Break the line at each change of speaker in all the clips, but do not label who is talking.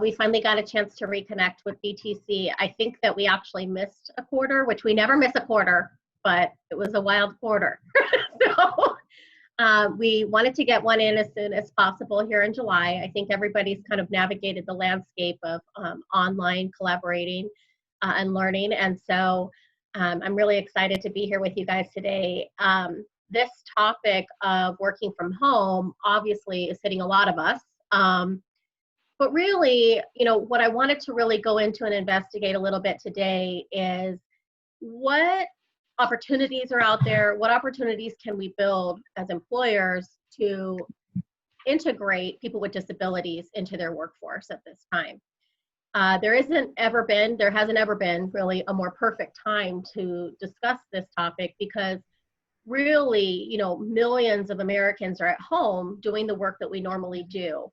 We finally got a chance to reconnect with DTC. I think that we actually missed a quarter, which we never miss a quarter, but it was a wild quarter. So we wanted to get one in as soon as possible here in July. I think everybody's kind of navigated the landscape of online collaborating and learning. And so I'm really excited to be here with you guys today. This topic of working from home obviously is hitting a lot of us. But really, you know, what I wanted to really go into and investigate a little bit today is what opportunities are out there, what opportunities can we build as employers to integrate people with disabilities into their workforce at this time. There hasn't ever been really a more perfect time to discuss this topic because really, you know, millions of Americans are at home doing the work that we normally do.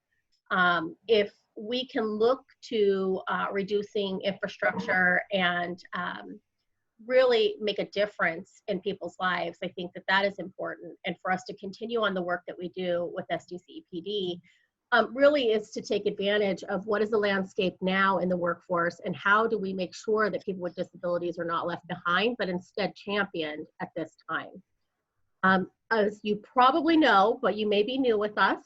If we can look to reducing infrastructure and really make a difference in people's lives, I think that that is important. And for us to continue on the work that we do with SDCEPD really is to take advantage of what is the landscape now in the workforce and how do we make sure that people with disabilities are not left behind, but instead championed at this time. As you probably know, but you may be new with us,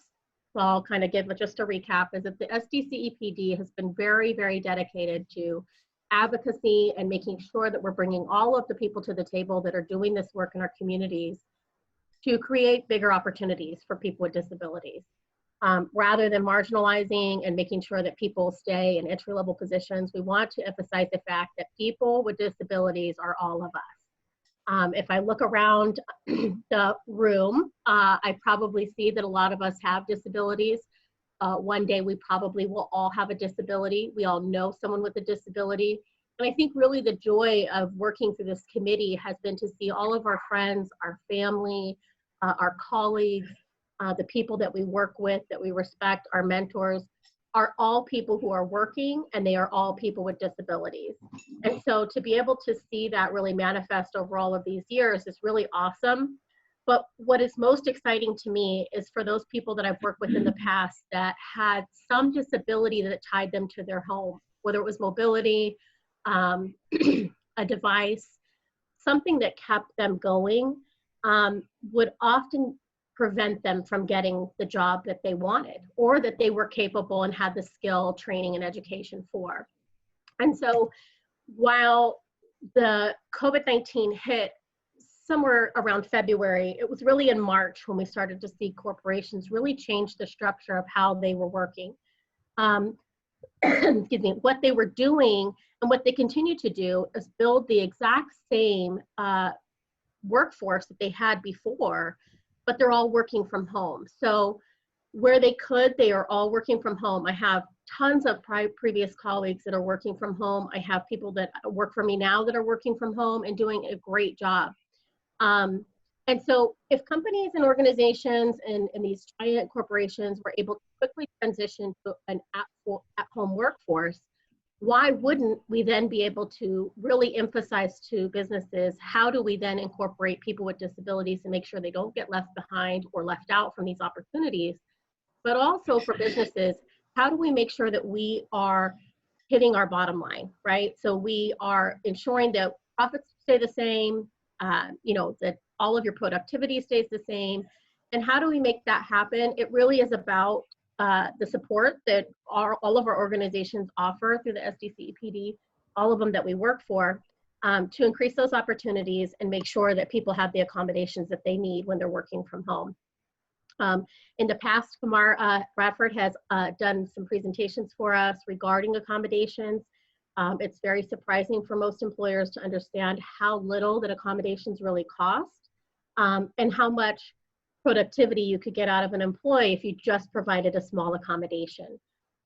so I'll kind of give just a recap, is that the SDCEPD has been very, very dedicated to advocacy and making sure that we're bringing all of the people to the table that are doing this work in our communities to create bigger opportunities for people with disabilities. Rather than marginalizing and making sure that people stay in entry-level positions, we want to emphasize the fact that people with disabilities are all of us. If I look around the room, I probably see that a lot of us have disabilities. One day we probably will all have a disability. We all know someone with a disability. And I think really the joy of working through this committee has been to see all of our friends, our family, our colleagues, the people that we work with, that we respect, our mentors, are all people who are working, and they are all people with disabilities. And so to be able to see that really manifest over all of these years is really awesome. But what is most exciting to me is for those people that I've worked with in the past that had some disability that tied them to their home, whether it was mobility, a device, something that kept them going, would often prevent them from getting the job that they wanted or that they were capable and had the skill, training, and education for. And so while the COVID-19 hit somewhere around February, it was really in March when we started to see corporations really change the structure of how they were working. Excuse me, what they were doing and what they continue to do is build the exact same workforce that they had before, but they're all working from home. So where they could, they are all working from home. I have tons of previous colleagues that are working from home. I have people that work for me now that are working from home and doing a great job. And so if companies and organizations and these giant corporations were able to quickly transition to an at-home workforce, why wouldn't we then be able to really emphasize to businesses, how do we then incorporate people with disabilities and make sure they don't get left behind or left out from these opportunities? But also for businesses, how do we make sure that we are hitting our bottom line, right? So we are ensuring that profits stay the same, you know, that all of your productivity stays the same. And how do we make that happen? It really is about the support that all of our organizations offer through the SDCEPD, all of them that we work for, to increase those opportunities and make sure that people have the accommodations that they need when they're working from home. In the past, Qumar Bradford has done some presentations for us regarding accommodations. It's very surprising for most employers to understand how little that accommodations really cost, and how much productivity you could get out of an employee if you just provided a small accommodation.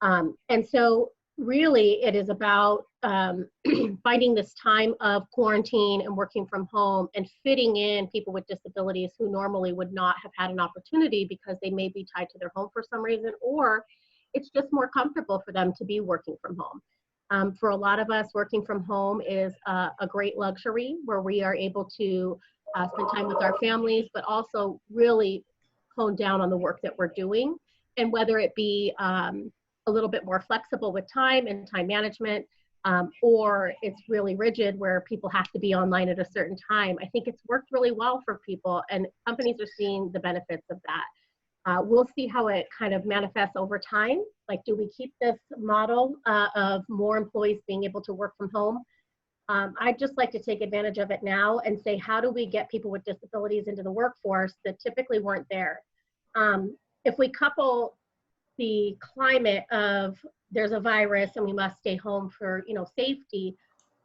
And so really it is about finding this time of quarantine and working from home and fitting in people with disabilities who normally would not have had an opportunity because they may be tied to their home for some reason, or it's just more comfortable for them to be working from home. For a lot of us, working from home is a great luxury where we are able to spend time with our families, but also really hone down on the work that we're doing. And whether it be a little bit more flexible with time and time management, or it's really rigid where people have to be online at a certain time. I think it's worked really well for people, and companies are seeing the benefits of that. We'll see how it kind of manifests over time. Like, do we keep this model of more employees being able to work from home? I'd just like to take advantage of it now and say, how do we get people with disabilities into the workforce that typically weren't there? If we couple the climate of there's a virus and we must stay home for, you know, safety,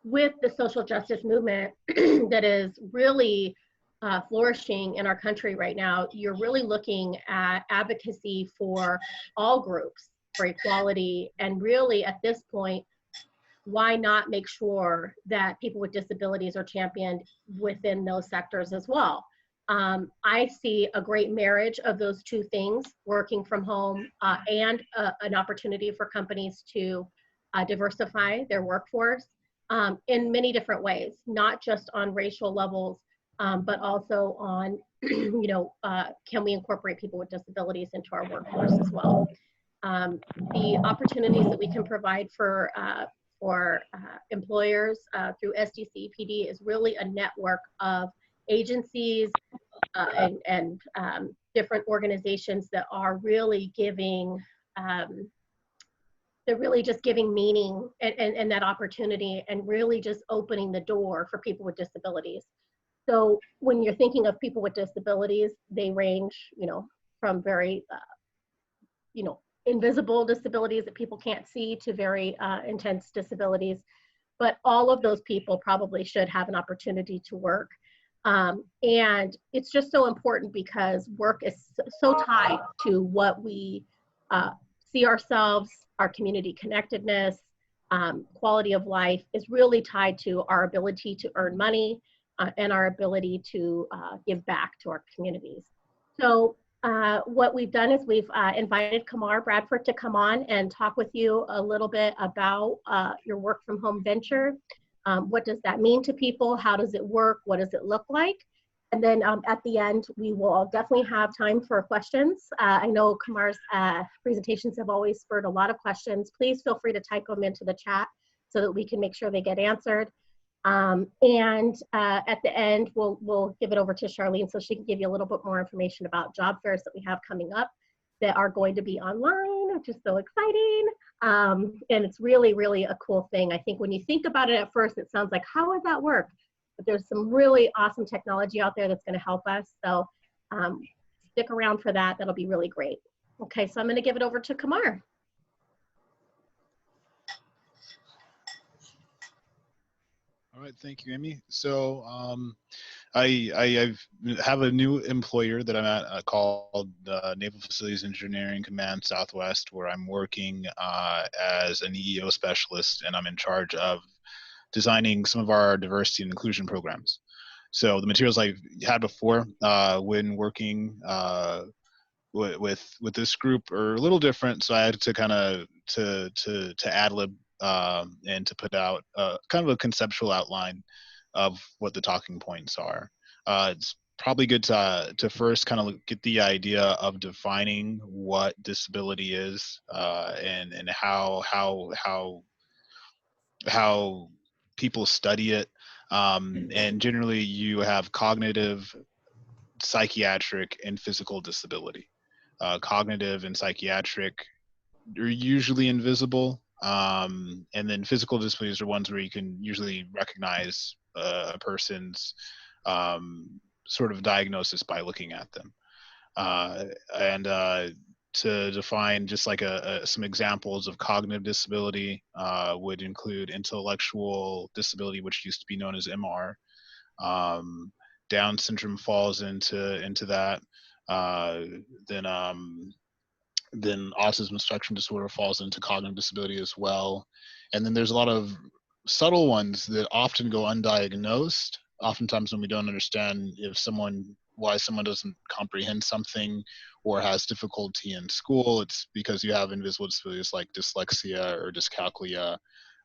with the social justice movement that is really flourishing in our country right now, you're really looking at advocacy for all groups, for equality, and really at this point, why not make sure that people with disabilities are championed within those sectors as well? I see a great marriage of those two things, working from home and an opportunity for companies to diversify their workforce in many different ways, not just on racial levels, but also on, you know, can we incorporate people with disabilities into our workforce as well? The opportunities that we can provide for employers through SDC PD is really a network of agencies and different organizations that are really giving, they're really just giving meaning and that opportunity, and really just opening the door for people with disabilities. So when you're thinking of people with disabilities, they range, you know, from very, you know, invisible disabilities that people can't see to very intense disabilities. But all of those people probably should have an opportunity to work. And it's just so important because work is so tied to what we see ourselves, our community connectedness, quality of life is really tied to our ability to earn money and our ability to give back to our communities. So what we've done is we've invited Qumar Bradford to come on and talk with you a little bit about your work from home venture. What does that mean to people? How does it work? What does it look like? And then at the end, we will definitely have time for questions. I know Qumar's presentations have always spurred a lot of questions. Please feel free to type them into the chat so that we can make sure they get answered. And at the end, we'll give it over to Charlene so she can give you a little bit more information about job fairs that we have coming up that are going to be online, which is so exciting. And it's really, really a cool thing. I think when you think about it at first, it sounds like, how would that work? But there's some really awesome technology out there that's going to help us. So stick around for that. That'll be really great. Okay, so I'm going to give it over to Qumar.
All right, thank you, Amy. So I have a new employer that I'm at called Naval Facilities Engineering Command Southwest, where I'm working as an EEO specialist, and I'm in charge of designing some of our diversity and inclusion programs. So the materials I've had before when working with this group are a little different, so I had to kind of to ad lib and to put out kind of a conceptual outline of what the talking points are. It's probably good to first kind of get the idea of defining what disability is and how people study it. And generally, you have cognitive, psychiatric, and physical disability. Cognitive and psychiatric are usually invisible. And then physical disabilities are ones where you can usually recognize a person's sort of diagnosis by looking at them. To define just like some examples of cognitive disability would include intellectual disability, which used to be known as MR. Down syndrome falls into that. Then autism spectrum disorder falls into cognitive disability as well. And then there's a lot of subtle ones that often go undiagnosed. Oftentimes when we don't understand why someone doesn't comprehend something or has difficulty in school, it's because you have invisible disabilities like dyslexia or dyscalculia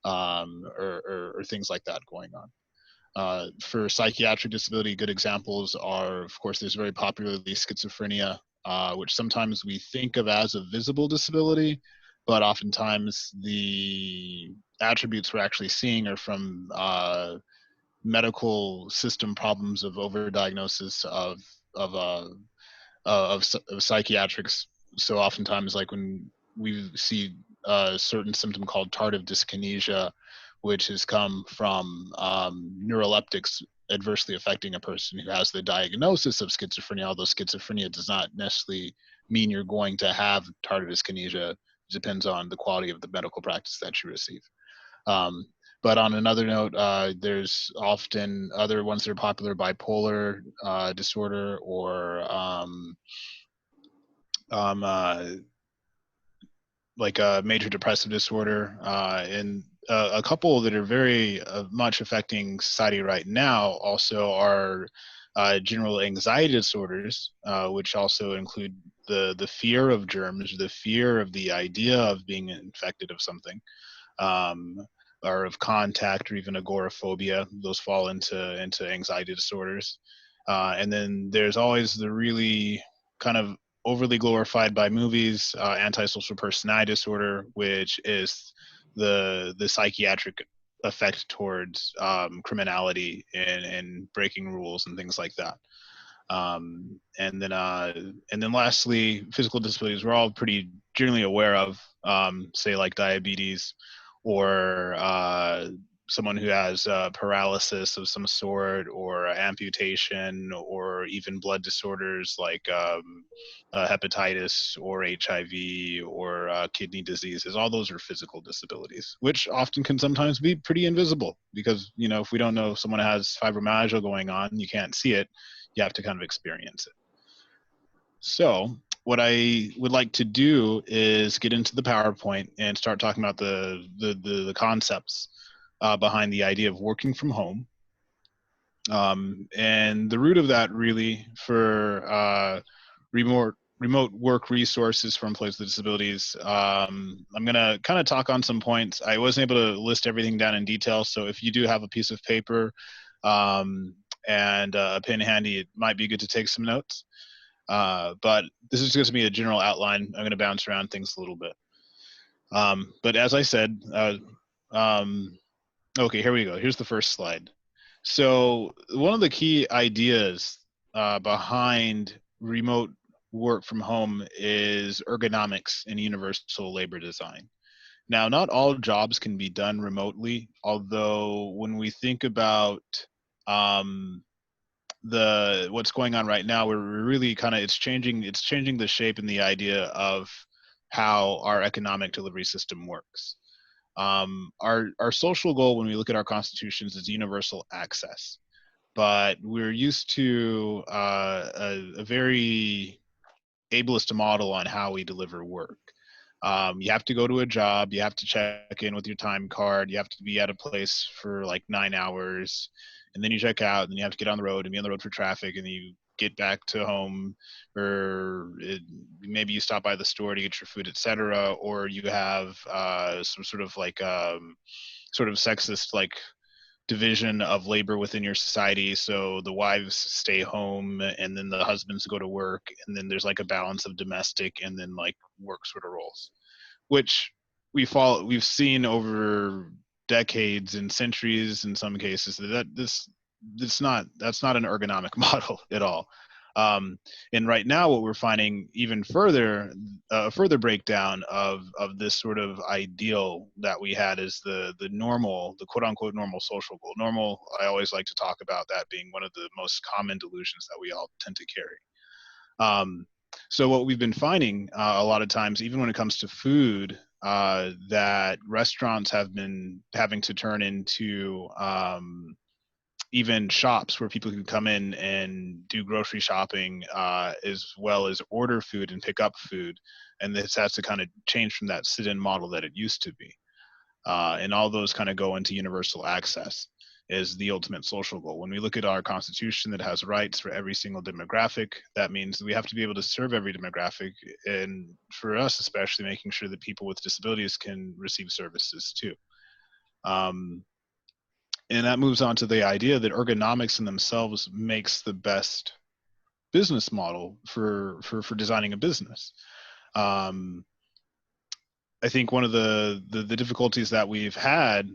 or things like that going on. For psychiatric disability, good examples are, of course, there's very popularly schizophrenia, which sometimes we think of as a visible disability, but oftentimes the attributes we're actually seeing are from medical system problems of overdiagnosis of of psychiatrics. So oftentimes, like when we see a certain symptom called tardive dyskinesia, which has come from neuroleptics adversely affecting a person who has the diagnosis of schizophrenia, although schizophrenia does not necessarily mean you're going to have tardive dyskinesia. It depends on the quality of the medical practice that you receive. Um, but on another note, there's often other ones that are popular: bipolar disorder, or um, uh, like a major depressive disorder, and a couple that are very much affecting society right now also are general anxiety disorders, which also include the fear of germs, the fear of the idea of being infected of something, um, or of contact, or even agoraphobia. Those fall into anxiety disorders. And then there's always the really kind of overly glorified by movies antisocial personality disorder, which is the psychiatric effect towards criminality and breaking rules and things like that. And then lastly, physical disabilities we're all pretty generally aware of, say like diabetes, or someone who has paralysis of some sort, or amputation, or even blood disorders like hepatitis or HIV or kidney diseases. All those are physical disabilities, which often can sometimes be pretty invisible because, you know, if we don't know if someone has fibromyalgia going on, you can't see it. You have to kind of experience it. So what I would like to do is get into the PowerPoint and start talking about the concepts behind the idea of working from home. And the root of that really for remote work resources for employees with disabilities. I'm going to kind of talk on some points. I wasn't able to list everything down in detail, so if you do have a piece of paper and a pen handy, it might be good to take some notes. But this is going to be a general outline. I'm going to bounce around things a little bit. But as I said, okay, here we go. Here's the first slide. So one of the key ideas behind remote work from home is ergonomics and universal labor design. Now, not all jobs can be done remotely, although when we think about um, what's going on right now, we're really kind of it's changing the shape and the idea of how our economic delivery system works. Our social goal when we look at our constitutions is universal access, but we're used to a very ableist model on how we deliver work. You have to go to a job, you have to check in with your time card, you have to be at a place for like 9 hours, and then you check out, and then you have to get on the road and be on the road for traffic, and then you get back to home, or maybe you stop by the store to get your food, etc. Or you have some sort of like sort of sexist like division of labor within your society. So the wives stay home and then the husbands go to work, and then there's like a balance of domestic and then like work sort of roles, which we've seen over decades and centuries in some cases that's not an ergonomic model at all. And right now what we're finding even further further breakdown of this sort of ideal that we had is the normal, the quote unquote normal social goal. Normal, I always like to talk about that being one of the most common delusions that we all tend to carry. So what we've been finding a lot of times, even when it comes to food, that restaurants have been having to turn into even shops where people can come in and do grocery shopping as well as order food and pick up food. And this has to kind of change from that sit-in model that it used to be. And all those kind of go into universal access is the ultimate social goal. When we look at our constitution that has rights for every single demographic, that means we have to be able to serve every demographic, and for us especially, making sure that people with disabilities can receive services too. And that moves on to the idea that ergonomics in themselves makes the best business model for designing a business. I think one of the difficulties that we've had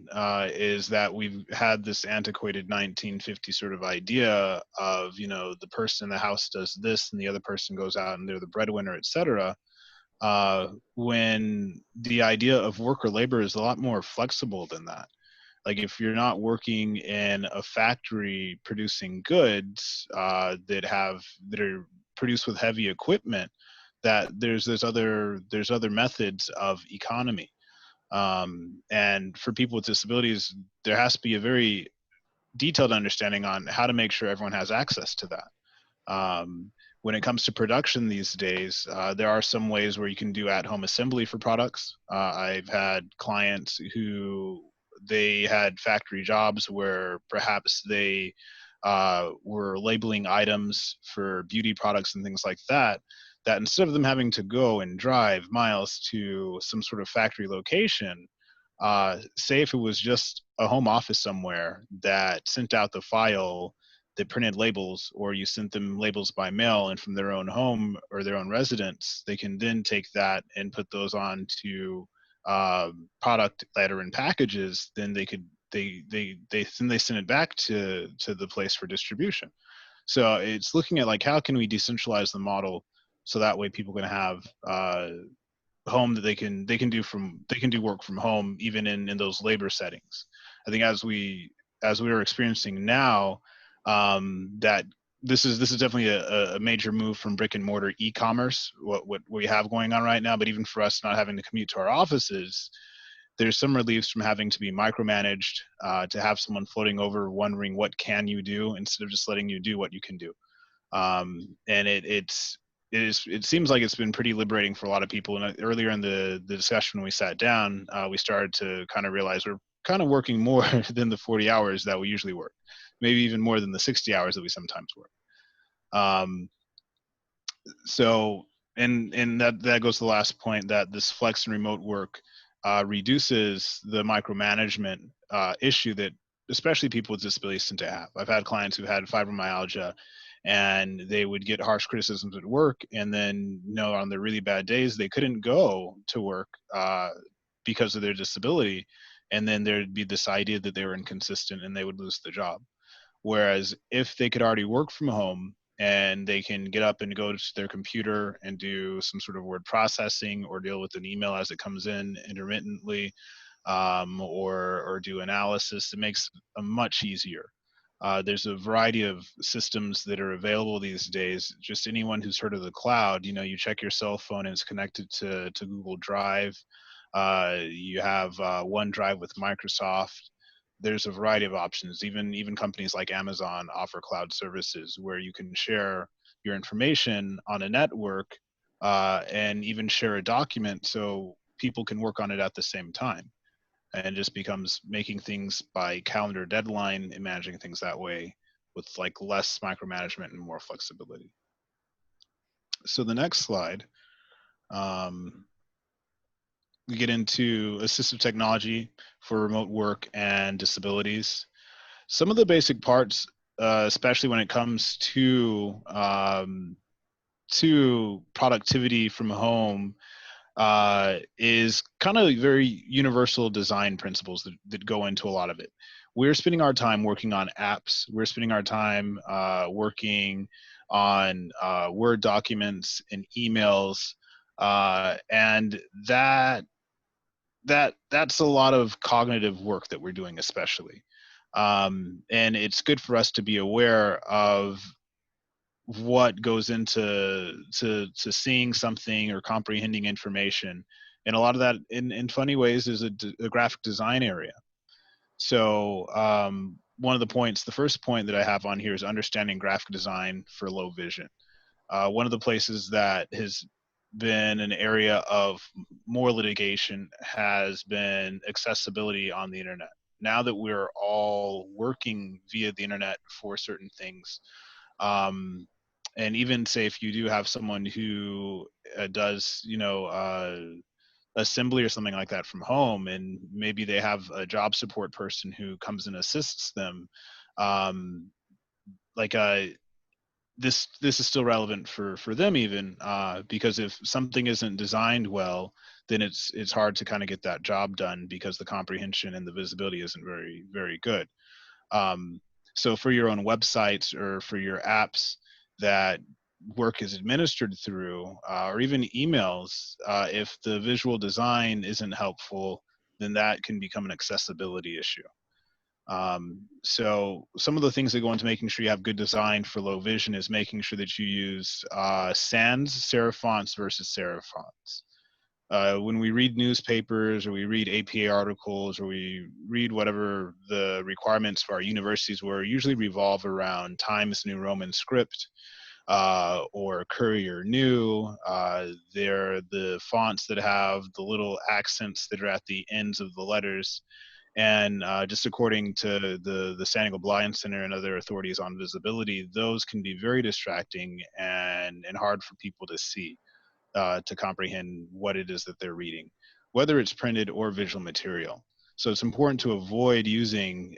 is that we've had this antiquated 1950 sort of idea of, you know, the person in the house does this and the other person goes out and they're the breadwinner, et cetera. When the idea of worker labor is a lot more flexible than that. Like if you're not working in a factory producing goods that are produced with heavy equipment, that there's other methods of economy. And for people with disabilities, there has to be a very detailed understanding on how to make sure everyone has access to that. When it comes to production these days, there are some ways where you can do at-home assembly for products. I've had clients who they had factory jobs where perhaps they were labeling items for beauty products and things like that, that instead of them having to go and drive miles to some sort of factory location, say if it was just a home office somewhere that sent out the file that printed labels, or you sent them labels by mail, and from their own home or their own residence, they can then take that and put those on to product that are in packages. Then they send it back to the place for distribution. So it's looking at like how can we decentralize the model so that way people can have home that they can do work from home even in those labor settings. I think as we are experiencing now, that this is definitely a major move from brick and mortar e-commerce, what we have going on right now. But even for us not having to commute to our offices, there's some reliefs from having to be micromanaged, to have someone floating over wondering what can you do instead of just letting you do what you can do. And it seems like it's been pretty liberating for a lot of people. And earlier in the discussion when we sat down, we started to kind of realize we're kind of working more than the 40 hours that we usually work, maybe even more than the 60 hours that we sometimes work. So, and that goes to the last point, that this flex and remote work reduces the micromanagement issue that especially people with disabilities tend to have. I've had clients who had fibromyalgia, and they would get harsh criticisms at work, and then, you know, on their really bad days, they couldn't go to work because of their disability, and then there'd be this idea that they were inconsistent and they would lose the job. Whereas if they could already work from home and they can get up and go to their computer and do some sort of word processing or deal with an email as it comes in intermittently, or do analysis, it makes it much easier. There's a variety of systems that are available these days. Just anyone who's heard of the cloud, you know, you check your cell phone and it's connected to Google Drive. You have OneDrive with Microsoft. There's a variety of options. Even companies like Amazon offer cloud services where you can share your information on a network, and even share a document so people can work on it at the same time. And it just becomes making things by calendar deadline and managing things that way with like less micromanagement and more flexibility. So the next slide, we get into assistive technology for remote work and disabilities. Some of the basic parts, especially when it comes to productivity from home, is kind of very universal design principles that go into a lot of it. We're spending our time working on apps. We're spending our time working on Word documents and emails, and that's a lot of cognitive work that we're doing, especially. And it's good for us to be aware of what goes into seeing something or comprehending information. And a lot of that in funny ways is a graphic design area. So one of the first point that I have on here is understanding graphic design for low vision. One of the places that has been an area of more litigation has been accessibility on the internet. Now that we're all working via the internet for certain things, and even say if you do have someone who does, you know, assembly or something like that from home, and maybe they have a job support person who comes and assists them, like this is still relevant for them even, because if something isn't designed well, then it's hard to kind of get that job done because the comprehension and the visibility isn't very good. Um, so for your own websites or for your apps that work is administered through, or even emails, if the visual design isn't helpful, then that can become an accessibility issue. So some of the things that go into making sure you have good design for low vision is making sure that you use sans serif fonts versus serif fonts. When we read newspapers or we read APA articles or we read whatever the requirements for our universities were, usually revolve around Times New Roman script or Courier New. They're the fonts that have the little accents that are at the ends of the letters. And just according to the Standing Blind Center and other authorities on visibility, those can be very distracting and hard for people to see, to comprehend what it is that they're reading, whether it's printed or visual material. So it's important to avoid using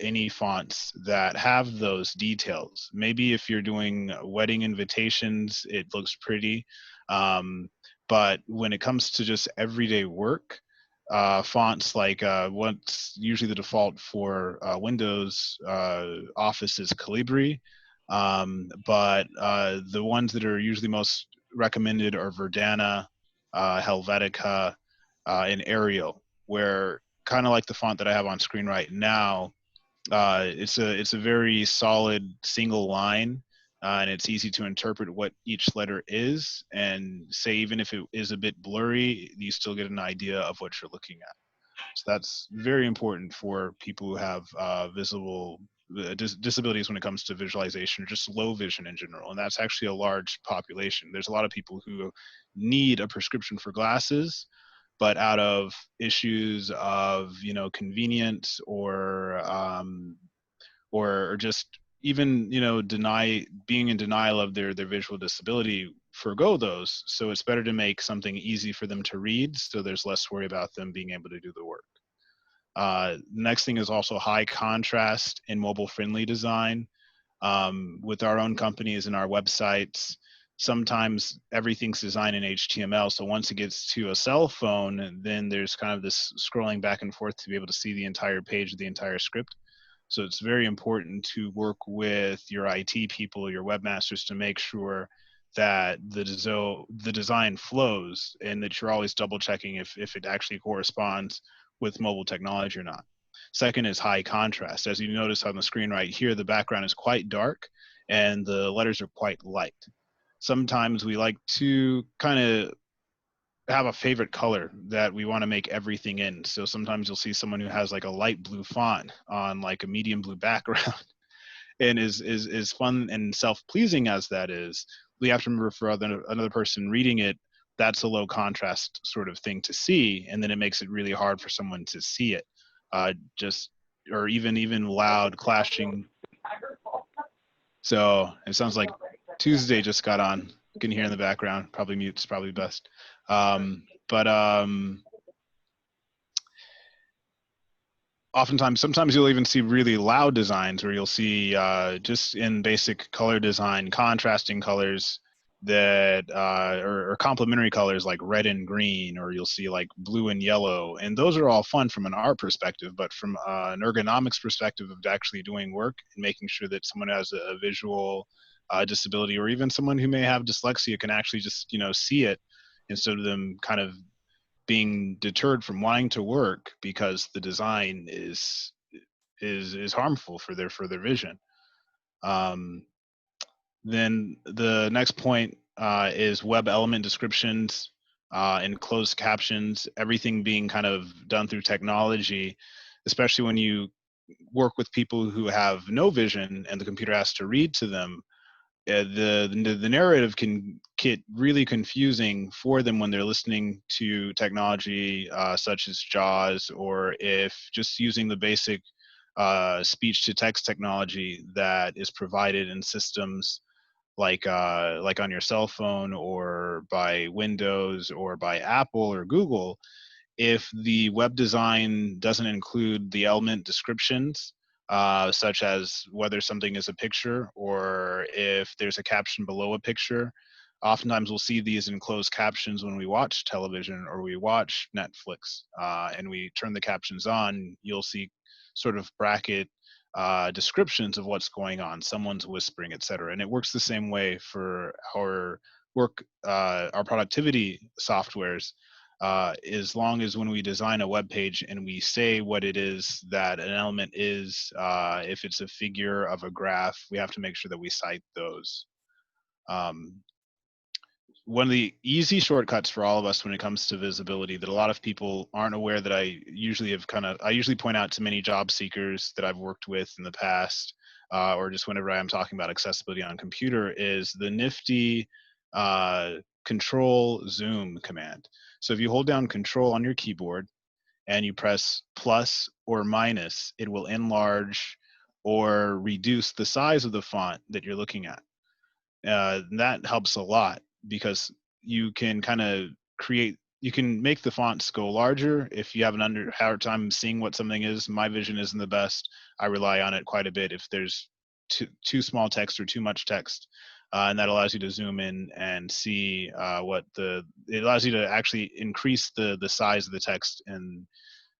any fonts that have those details. Maybe if you're doing wedding invitations, it looks pretty. But when it comes to just everyday work, fonts like what's usually the default for Windows Office is Calibri, but the ones that are usually most recommended are Verdana, Helvetica, and Arial, where kind of like the font that I have on screen right now, it's a very solid single line, and it's easy to interpret what each letter is, and say even if it is a bit blurry, you still get an idea of what you're looking at. So that's very important for people who have visible disabilities when it comes to visualization, or just low vision in general. And that's actually a large population. There's a lot of people who need a prescription for glasses, but out of issues of, you know, convenience or just even, you know, being in denial of their visual disability, forgo those. So it's better to make something easy for them to read, so there's less worry about them being able to do the work. Next thing is also high contrast and mobile friendly design. With our own companies and our websites, sometimes everything's designed in HTML. So once it gets to a cell phone, then there's kind of this scrolling back and forth to be able to see the entire page of the entire script. So it's very important to work with your IT people, your webmasters, to make sure that the design flows and that you're always double checking if it actually corresponds with mobile technology or not. Second is high contrast. As you notice on the screen right here, the background is quite dark and the letters are quite light. Sometimes we like to kind of have a favorite color that we want to make everything in. So sometimes you'll see someone who has like a light blue font on like a medium blue background. And is fun and self-pleasing as that is, we have to remember for another person reading it, that's a low contrast sort of thing to see, and then it makes it really hard for someone to see it. Or even loud clashing. So it sounds like Tuesday just got on. You can hear in the background. Probably mute's probably best. Sometimes you'll even see really loud designs where you'll see just in basic color design, contrasting colors that or complementary colors like red and green, or you'll see like blue and yellow. And those are all fun from an art perspective, but from an ergonomics perspective of actually doing work and making sure that someone who has a visual disability, or even someone who may have dyslexia, can actually just, you know, see it instead of them kind of being deterred from wanting to work because the design is harmful for their vision. Then the next point is web element descriptions and closed captions, everything being kind of done through technology, especially when you work with people who have no vision and the computer has to read to them. The narrative can get really confusing for them when they're listening to technology such as JAWS, or if just using the basic speech to text technology that is provided in systems like on your cell phone or by Windows or by Apple or Google. If the web design doesn't include the element descriptions, such as whether something is a picture or if there's a caption below a picture, Oftentimes we'll see these in closed captions when we watch television or we watch Netflix, and we turn the captions on, you'll see sort of bracket descriptions of what's going on, someone's whispering, etc. And it works the same way for our work, our productivity softwares, as long as when we design a web page and we say what it is that an element is, if it's a figure of a graph, we have to make sure that we cite those. One of the easy shortcuts for all of us when it comes to visibility that a lot of people aren't aware, that I usually point out to many job seekers that I've worked with in the past, or just whenever I'm talking about accessibility on computer, is the nifty control zoom command. So if you hold down control on your keyboard and you press plus or minus, it will enlarge or reduce the size of the font that you're looking at. That helps a lot because you can kind of you can make the fonts go larger if you have an hard time seeing what something is. My vision isn't the best. I rely on it quite a bit if there's too small text or too much text. And that allows you to zoom in and see it allows you to actually increase the size of the text in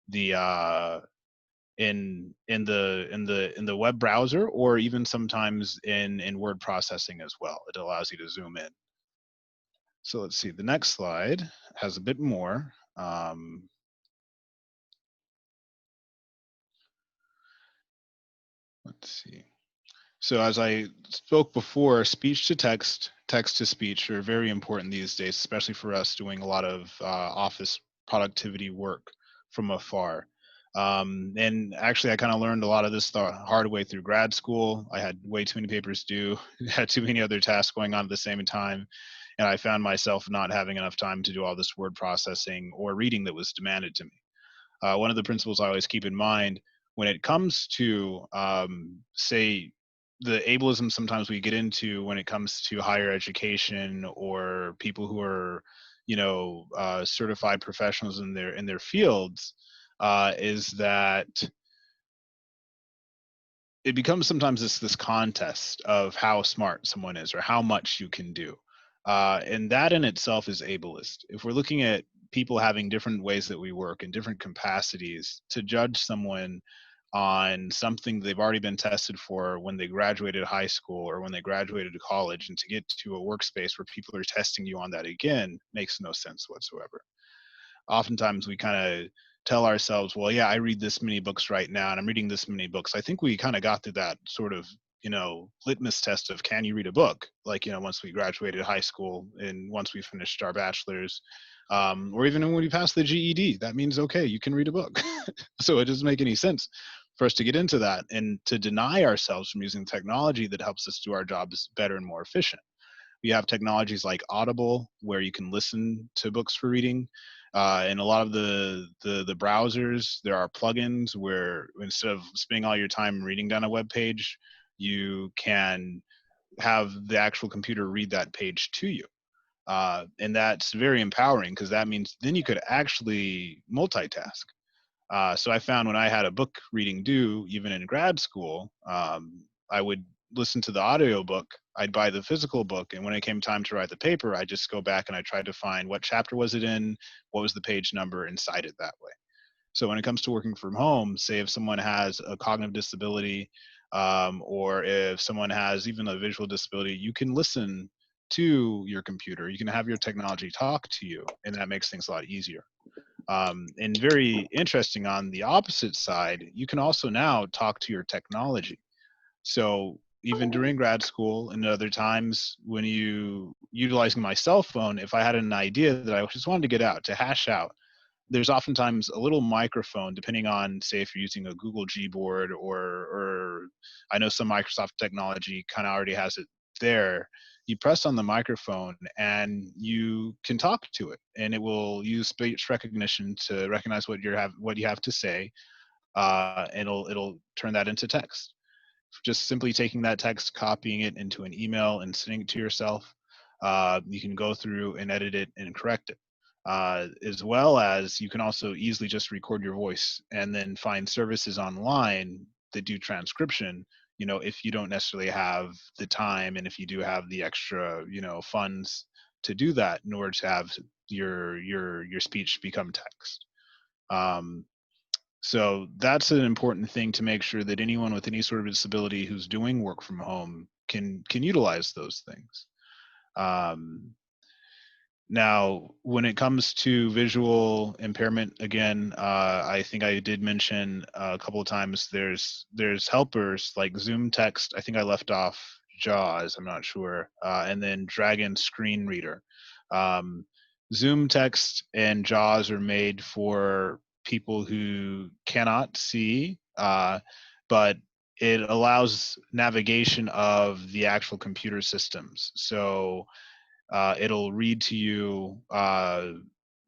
the in the web browser, or even sometimes in word processing as well. It allows you to zoom in. So let's see, the next slide has a bit more. Let's see. So as I spoke before, speech to text, text to speech are very important these days, especially for us doing a lot of office productivity work from afar. And actually, I kind of learned a lot of this the hard way through grad school. I had way too many papers due, had too many other tasks going on at the same time, and I found myself not having enough time to do all this word processing or reading that was demanded to me. One of the principles I always keep in mind when it comes to, say, the ableism sometimes we get into when it comes to higher education or people who are, certified professionals in their fields, is that it becomes sometimes this contest of how smart someone is or how much you can do. And that in itself is ableist. If we're looking at people having different ways that we work in different capacities, to judge someone on something they've already been tested for when they graduated high school or when they graduated college, and to get to a workspace where people are testing you on that again, makes no sense whatsoever. Oftentimes we kind of tell ourselves, well, yeah, I read this many books right now and I'm reading this many books. I think we kind of got through that sort of, litmus test of can you read a book? Like, once we graduated high school and once we finished our bachelor's, or even when we passed the GED, that means, okay, you can read a book. So it doesn't make any sense for us to get into that and to deny ourselves from using technology that helps us do our jobs better and more efficient. We have technologies like Audible, where you can listen to books for reading. In a lot of the browsers, there are plugins where instead of spending all your time reading down a web page, you can have the actual computer read that page to you. And that's very empowering because that means then you could actually multitask. So I found when I had a book reading due, even in grad school, I would listen to the audio book. I'd buy the physical book, and when it came time to write the paper, I just go back and I tried to find what chapter was it in, what was the page number, and cite it that way. So when it comes to working from home, say if someone has a cognitive disability, or if someone has even a visual disability, you can listen to your computer. You can have your technology talk to you, and that makes things a lot easier. And very interesting, on the opposite side, you can also now talk to your technology. So even during grad school and other times when you utilizing my cell phone, if I had an idea that I just wanted to get out, to hash out, there's oftentimes a little microphone, depending on, say, if you're using a Google Gboard, or I know some Microsoft technology kind of already has it there. You press on the microphone and you can talk to it, and it will use speech recognition to recognize what you have to say, and it'll turn that into text. Just simply taking that text, copying it into an email and sending it to yourself, you can go through and edit it and correct it. As well as you can also easily just record your voice and then find services online that do transcription, if you don't necessarily have the time, and if you do have the extra, funds to do that in order to have your speech become text. So that's an important thing to make sure that anyone with any sort of disability who's doing work from home can utilize those things. Now, when it comes to visual impairment, again, I think I did mention a couple of times there's helpers like Zoom Text. I think I left off JAWS. I'm not sure, and then Dragon Screen Reader. Zoom Text and JAWS are made for people who cannot see, but it allows navigation of the actual computer systems. So it'll read to you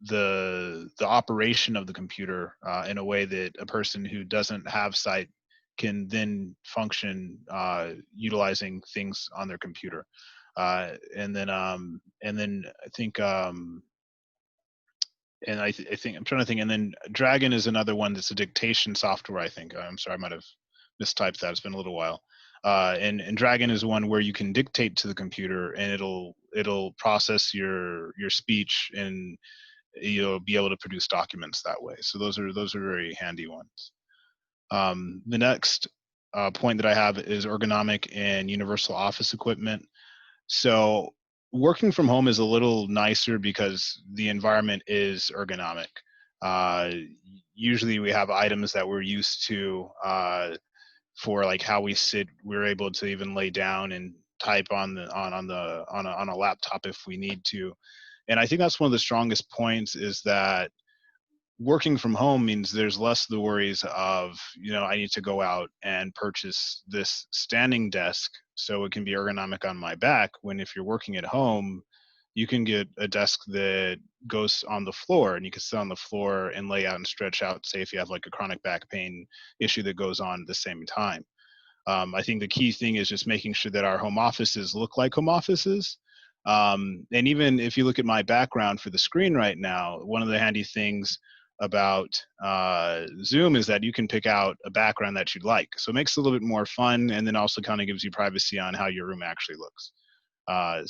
the operation of the computer in a way that a person who doesn't have sight can then function utilizing things on their computer. And then I think I think I'm trying to think. And then Dragon is another one that's a dictation software. I think I'm sorry, I might have mistyped that. It's been a little while. And Dragon is one where you can dictate to the computer, and it'll process your speech, and you'll be able to produce documents that way. So those are very handy ones. The next point that I have is ergonomic and universal office equipment. So working from home is a little nicer because the environment is ergonomic. Usually we have items that we're used to for like how we sit. We're able to even lay down and type on a laptop if we need to. And I think that's one of the strongest points, is that working from home means there's less the worries of, I need to go out and purchase this standing desk so it can be ergonomic on my back, when if you're working at home, you can get a desk that goes on the floor, and you can sit on the floor and lay out and stretch out, say if you have like a chronic back pain issue that goes on at the same time. I think the key thing is just making sure that our home offices look like home offices. And even if you look at my background for the screen right now, one of the handy things about Zoom is that you can pick out a background that you'd like. So it makes it a little bit more fun, and then also kind of gives you privacy on how your room actually looks.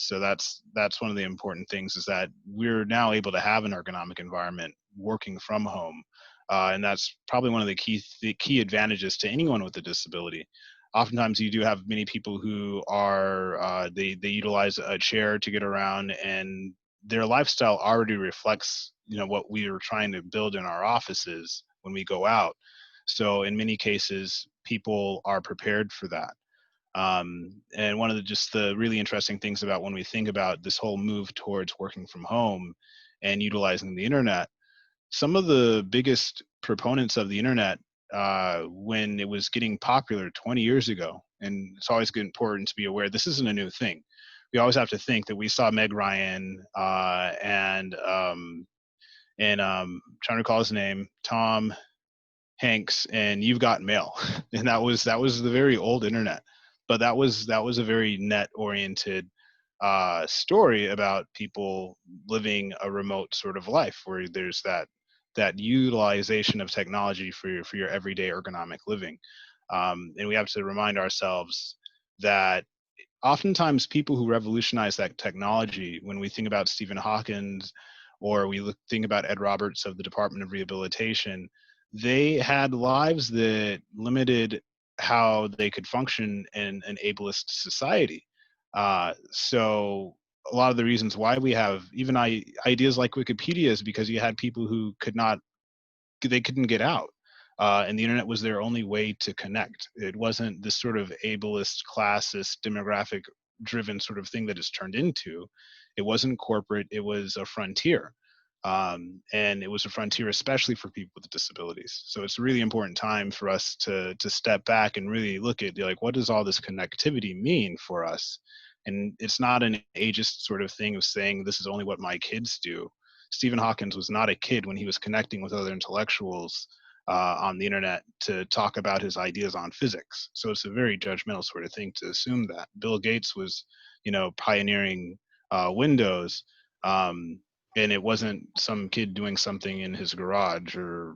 So that's one of the important things, is that we're now able to have an ergonomic environment working from home. And that's probably one of the key advantages to anyone with a disability. Oftentimes you do have many people who are, they utilize a chair to get around, and their lifestyle already reflects, what we are trying to build in our offices when we go out. So in many cases, people are prepared for that. And one of the really interesting things about when we think about this whole move towards working from home and utilizing the internet, some of the biggest proponents of the internet, when it was getting popular 20 years ago, and it's always important to be aware, this isn't a new thing. We always have to think that we saw Meg Ryan and trying to recall his name, Tom Hanks, and You've Got Mail, and that was the very old internet. But that was a very net oriented story about people living a remote sort of life, where there's that utilization of technology for your everyday ergonomic living. And we have to remind ourselves that oftentimes people who revolutionize that technology, when we think about Stephen Hawkins, or think about Ed Roberts of the Department of Rehabilitation, they had lives that limited how they could function in an ableist society. So a lot of the reasons why we have even ideas like Wikipedia is because you had people who couldn't get out. And the internet was their only way to connect. It wasn't this sort of ableist, classist, demographic driven sort of thing that it's turned into. It wasn't corporate, it was a frontier. And it was a frontier especially for people with disabilities. So it's a really important time for us to step back and really look at, like, what does all this connectivity mean for us? And it's not an ageist sort of thing of saying this is only what my kids do. Stephen Hawkins was not a kid when he was connecting with other intellectuals on the internet to talk about his ideas on physics. So it's a very judgmental sort of thing to assume that. Bill Gates was, pioneering Windows, and it wasn't some kid doing something in his garage, or,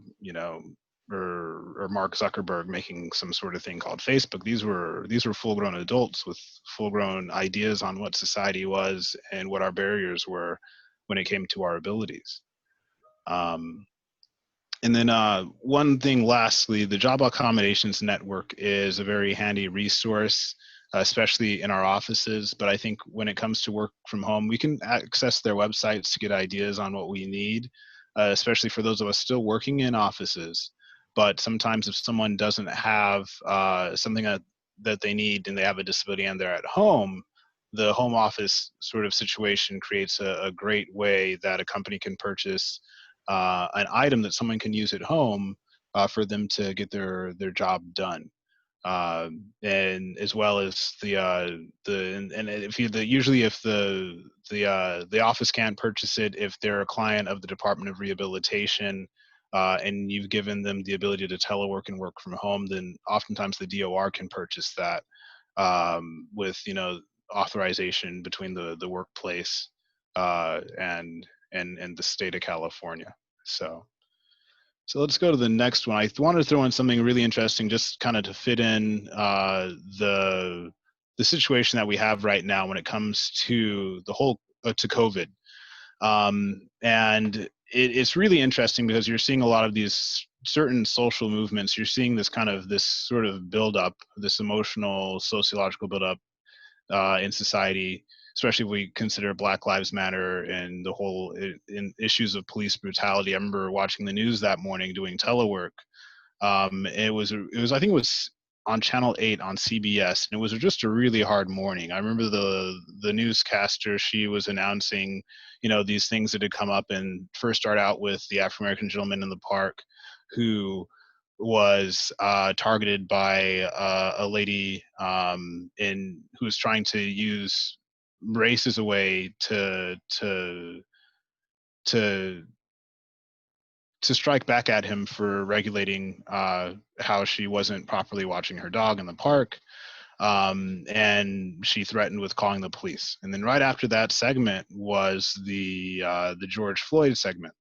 or Mark Zuckerberg making some sort of thing called Facebook. These were full-grown adults with full-grown ideas on what society was and what our barriers were when it came to our abilities. And then one thing lastly, the Job Accommodations Network is a very handy resource, especially in our offices. But I think when it comes to work from home, we can access their websites to get ideas on what we need, especially for those of us still working in offices. But sometimes if someone doesn't have something that they need and they have a disability and they're at home, the home office sort of situation creates a great way that a company can purchase an item that someone can use at home for them to get their job done, and as well as and if you usually if the office can't purchase it, if they're a client of the Department of Rehabilitation and you've given them the ability to telework and work from home, then oftentimes the DOR can purchase that with authorization between the workplace and the state of California. So let's go to the next one. I wanted to throw in something really interesting, just kind of to fit in the situation that we have right now when it comes to the whole to COVID, and it's really interesting because you're seeing a lot of these certain social movements. You're seeing this sort of buildup, this emotional, sociological buildup in society, especially if we consider Black Lives Matter and the whole in issues of police brutality. I remember watching the news that morning doing telework. It was I think it was on Channel 8 on CBS, and it was just a really hard morning. I remember the newscaster, she was announcing, these things that had come up, and first start out with the African American gentleman in the park who was targeted by a lady who was trying to use race as a way to strike back at him for regulating how she wasn't properly watching her dog in the park. And she threatened with calling the police. And then right after that segment was the George Floyd segment.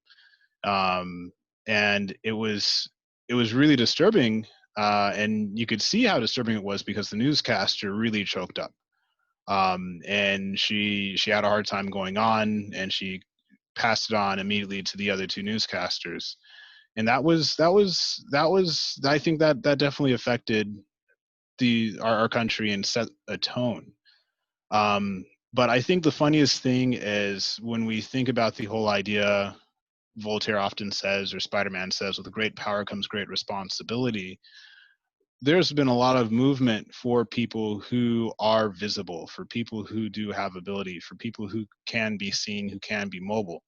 And it was really disturbing. And you could see how disturbing it was because the newscaster really choked up. And she had a hard time going on, and she passed it on immediately to the other two newscasters. And that was I think that definitely affected our country and set a tone. But I think the funniest thing is when we think about the whole idea, Voltaire often says, or Spider-Man says, with great power comes great responsibility. There's been a lot of movement for people who are visible, for people who do have ability, for people who can be seen, who can be mobile.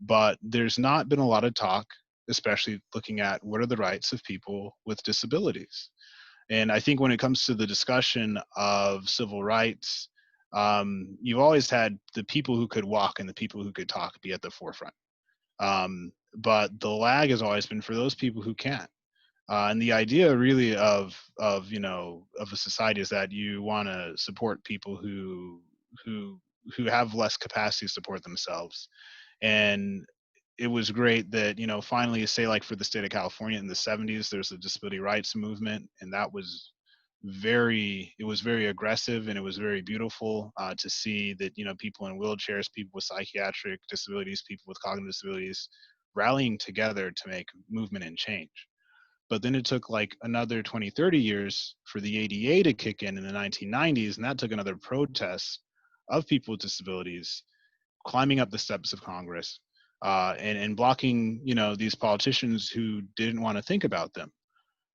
But there's not been a lot of talk, especially looking at what are the rights of people with disabilities. And I think when it comes to the discussion of civil rights, you've always had the people who could walk and the people who could talk be at the forefront. But the lag has always been for those people who can't. And the idea really of a society is that you want to support people who have less capacity to support themselves. And it was great that finally, say like for the state of California in the 70s, there's a disability rights movement, and that was very aggressive, and it was very beautiful to see that people in wheelchairs, people with psychiatric disabilities, people with cognitive disabilities rallying together to make movement and change. But then it took like another 20-30 years for the ADA to kick in the 1990s, and that took another protest of people with disabilities climbing up the steps of Congress and blocking these politicians who didn't want to think about them.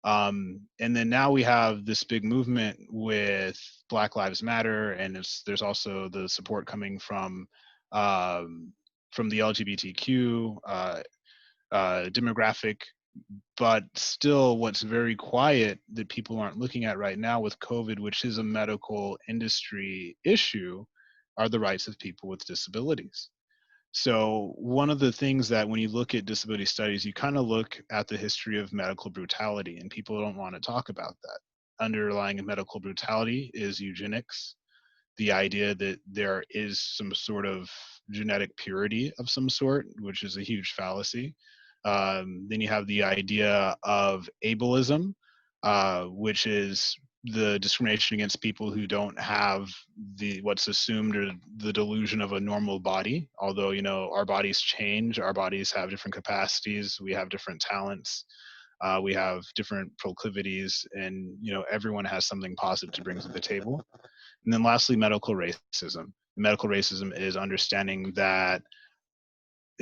And then now we have this big movement with Black Lives Matter, and there's also the support coming from the LGBTQ demographic. But still, what's very quiet that people aren't looking at right now with COVID, which is a medical industry issue, are the rights of people with disabilities. So one of the things that when you look at disability studies, you kind of look at the history of medical brutality, and people don't want to talk about that. Underlying medical brutality is eugenics, the idea that there is some sort of genetic purity of some sort, which is a huge fallacy. Then you have the idea of ableism, which is the discrimination against people who don't have the what's assumed or the delusion of a normal body. Although, you know, our bodies change, our bodies have different capacities, we have different talents, we have different proclivities, and you know, everyone has something positive to bring to the table. And then lastly, medical racism. Medical racism is understanding that,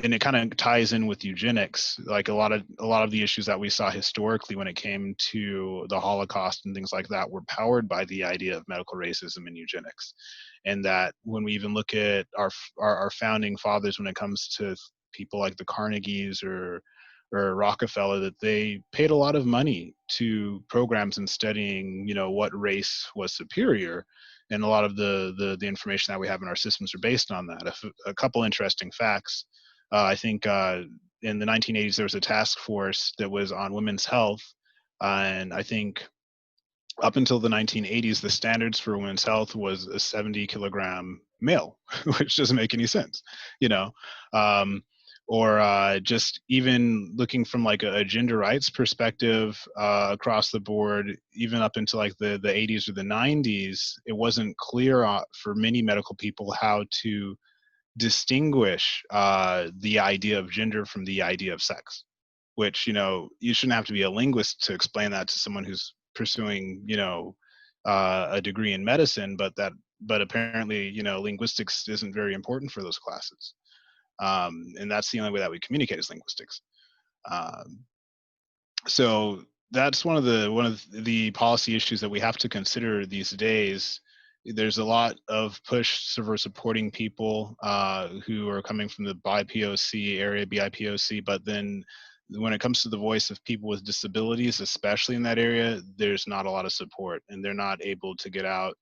and it kind of ties in with eugenics, like a lot of the issues that we saw historically when it came to the Holocaust and things like that were powered by the idea of medical racism and eugenics. And that when we even look at our founding fathers, when it comes to people like the Carnegies or Rockefeller, that they paid a lot of money to programs in studying, you know, what race was superior. And a lot of the information that we have in our systems are based on that. A couple interesting facts. I think in the 1980s, there was a task force that was on women's health. And I think up until the 1980s, the standards for women's health was a 70-kilogram male, which doesn't make any sense, you know. Or just even looking from like a gender rights perspective across the board, even up into like the 80s or the 90s, it wasn't clear for many medical people how to distinguish the idea of gender from the idea of sex, which, you know, you shouldn't have to be a linguist to explain that to someone who's pursuing, you know, a degree in medicine, but apparently, you know, linguistics isn't very important for those classes. And that's the only way that we communicate is linguistics. Um, so that's one of the policy issues that we have to consider these days. There's a lot of push for supporting people who are coming from the BIPOC area, BIPOC, but then when it comes to the voice of people with disabilities, especially in that area, there's not a lot of support, and they're not able to get out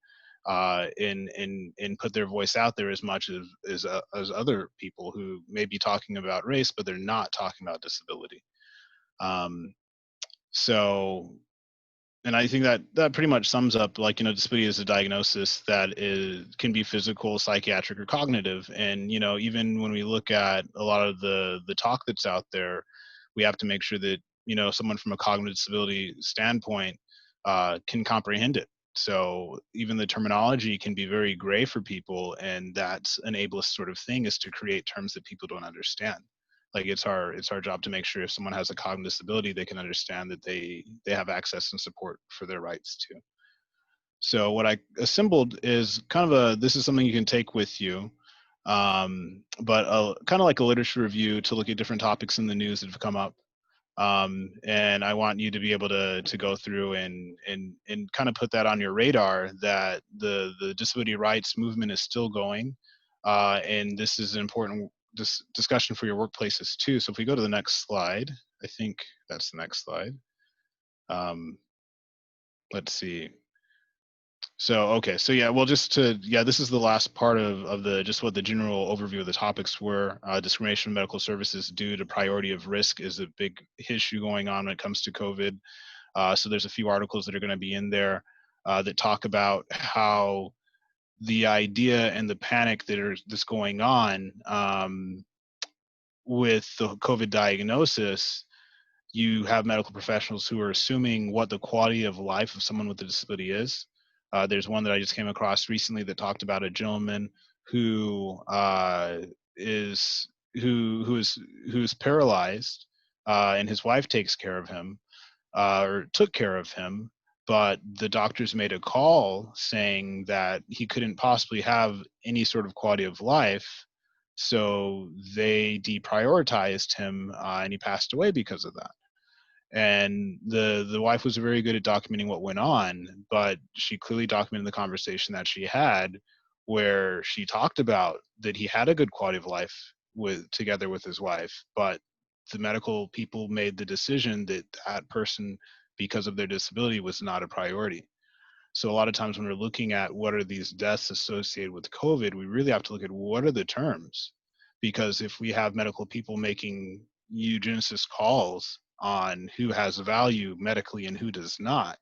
and put their voice out there as much as other people who may be talking about race, but they're not talking about disability. Um, so, and I think that that pretty much sums up, like, you know, disability is a diagnosis that can be physical, psychiatric, or cognitive. And, you know, even when we look at a lot of the talk that's out there, we have to make sure that, you know, someone from a cognitive disability standpoint can comprehend it. So even the terminology can be very gray for people, and that's an ableist sort of thing, is to create terms that people don't understand. Like it's our job to make sure if someone has a cognitive disability, they can understand that they have access and support for their rights too. So what I assembled is kind of this is something you can take with you, but kind of like a literature review to look at different topics in the news that have come up. And I want you to be able to go through and kind of put that on your radar, that the disability rights movement is still going, and this is an important discussion for your workplaces too. So if we go to the next slide, I think that's the next slide. Let's see. So, okay. So yeah, well, yeah, this is the last part of the, just what the general overview of the topics were. Discrimination in medical services due to priority of risk is a big issue going on when it comes to COVID. So there's a few articles that are going to be in there that talk about how the idea and the panic that's going on with the COVID diagnosis. You have medical professionals who are assuming what the quality of life of someone with a disability is. There's one that I just came across recently that talked about a gentleman who is who's paralyzed, and his wife takes care of him, or took care of him, but the doctors made a call saying that he couldn't possibly have any sort of quality of life, so they deprioritized him, and he passed away because of that. And the wife was very good at documenting what went on, but she clearly documented the conversation that she had, where she talked about that he had a good quality of life together with his wife, but the medical people made the decision that that person, because of their disability, was not a priority. So a lot of times when we're looking at what are these deaths associated with COVID, we really have to look at what are the terms. Because if we have medical people making eugenicist calls on who has value medically and who does not,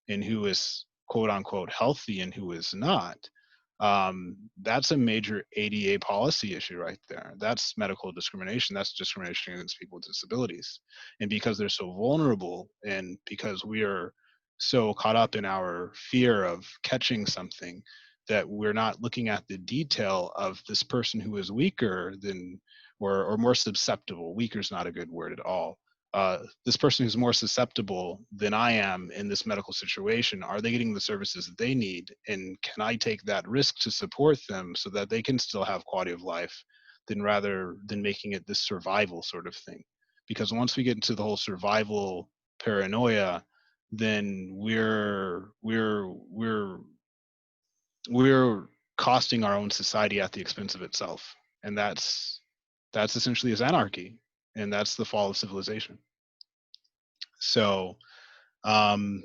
and who is quote unquote healthy and who is not, that's a major ADA policy issue right there. That's medical discrimination. That's discrimination against people with disabilities. And because they're so vulnerable, and because we are so caught up in our fear of catching something, that we're not looking at the detail of this person who is weaker than, or more susceptible. Weaker is not a good word at all. This person who's more susceptible than I am in this medical situation, are they getting the services that they need? And can I take that risk to support them so that they can still have quality of life, than rather than making it this survival sort of thing? Because once we get into the whole survival paranoia, then we're costing our own society at the expense of itself. And that's essentially is anarchy, and that's the fall of civilization. So, um,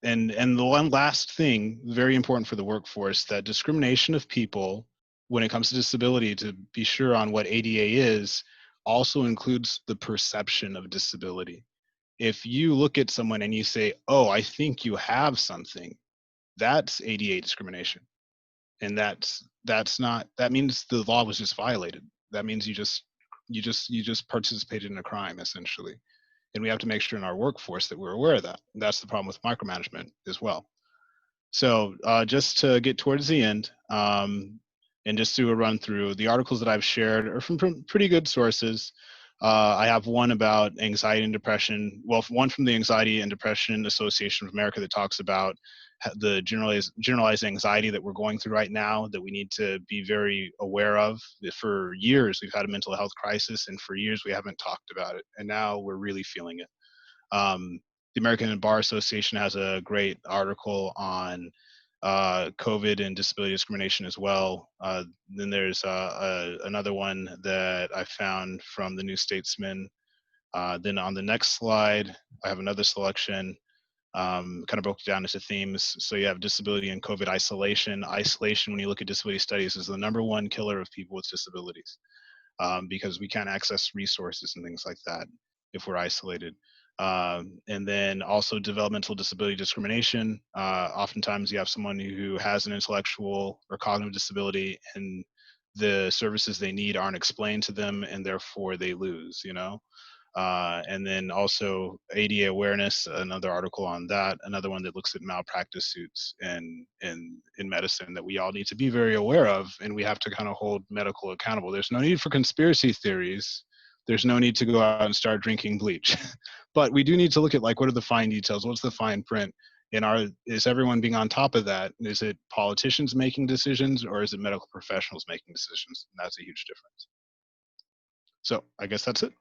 and the one last thing, very important for the workforce, that discrimination of people when it comes to disability, to be sure on what ADA is, also includes the perception of disability. If you look at someone and you say, "Oh, I think you have something," that's ADA discrimination, and that's not. That means the law was just violated. That means you just participated in a crime, essentially. And we have to make sure in our workforce that we're aware of that. And that's the problem with micromanagement as well. So just to get towards the end, and just do a run through, the articles that I've shared are from pretty good sources. I have one about anxiety and depression. Well, one from the Anxiety and Depression Association of America that talks about the generalized anxiety that we're going through right now, that we need to be very aware of. For years, we've had a mental health crisis, and for years we haven't talked about it, and now we're really feeling it. The American Bar Association has a great article on COVID and disability discrimination as well. Then there's another one that I found from the New Statesman. Then on the next slide, I have another selection, kind of broke down into themes. So you have disability and COVID isolation. Isolation, when you look at disability studies, is the #1 killer of people with disabilities, because we can't access resources and things like that if we're isolated. And then also developmental disability discrimination. Oftentimes you have someone who has an intellectual or cognitive disability, and the services they need aren't explained to them, and therefore they lose, you know? And then also ADA awareness, another article on that, another one that looks at malpractice suits in medicine that we all need to be very aware of, and we have to kind of hold medical accountable. There's no need for conspiracy theories. There's no need to go out and start drinking bleach. But we do need to look at, like, what are the fine details? What's the fine print? And is everyone being on top of that? Is it politicians making decisions, or is it medical professionals making decisions? And that's a huge difference. So I guess that's it.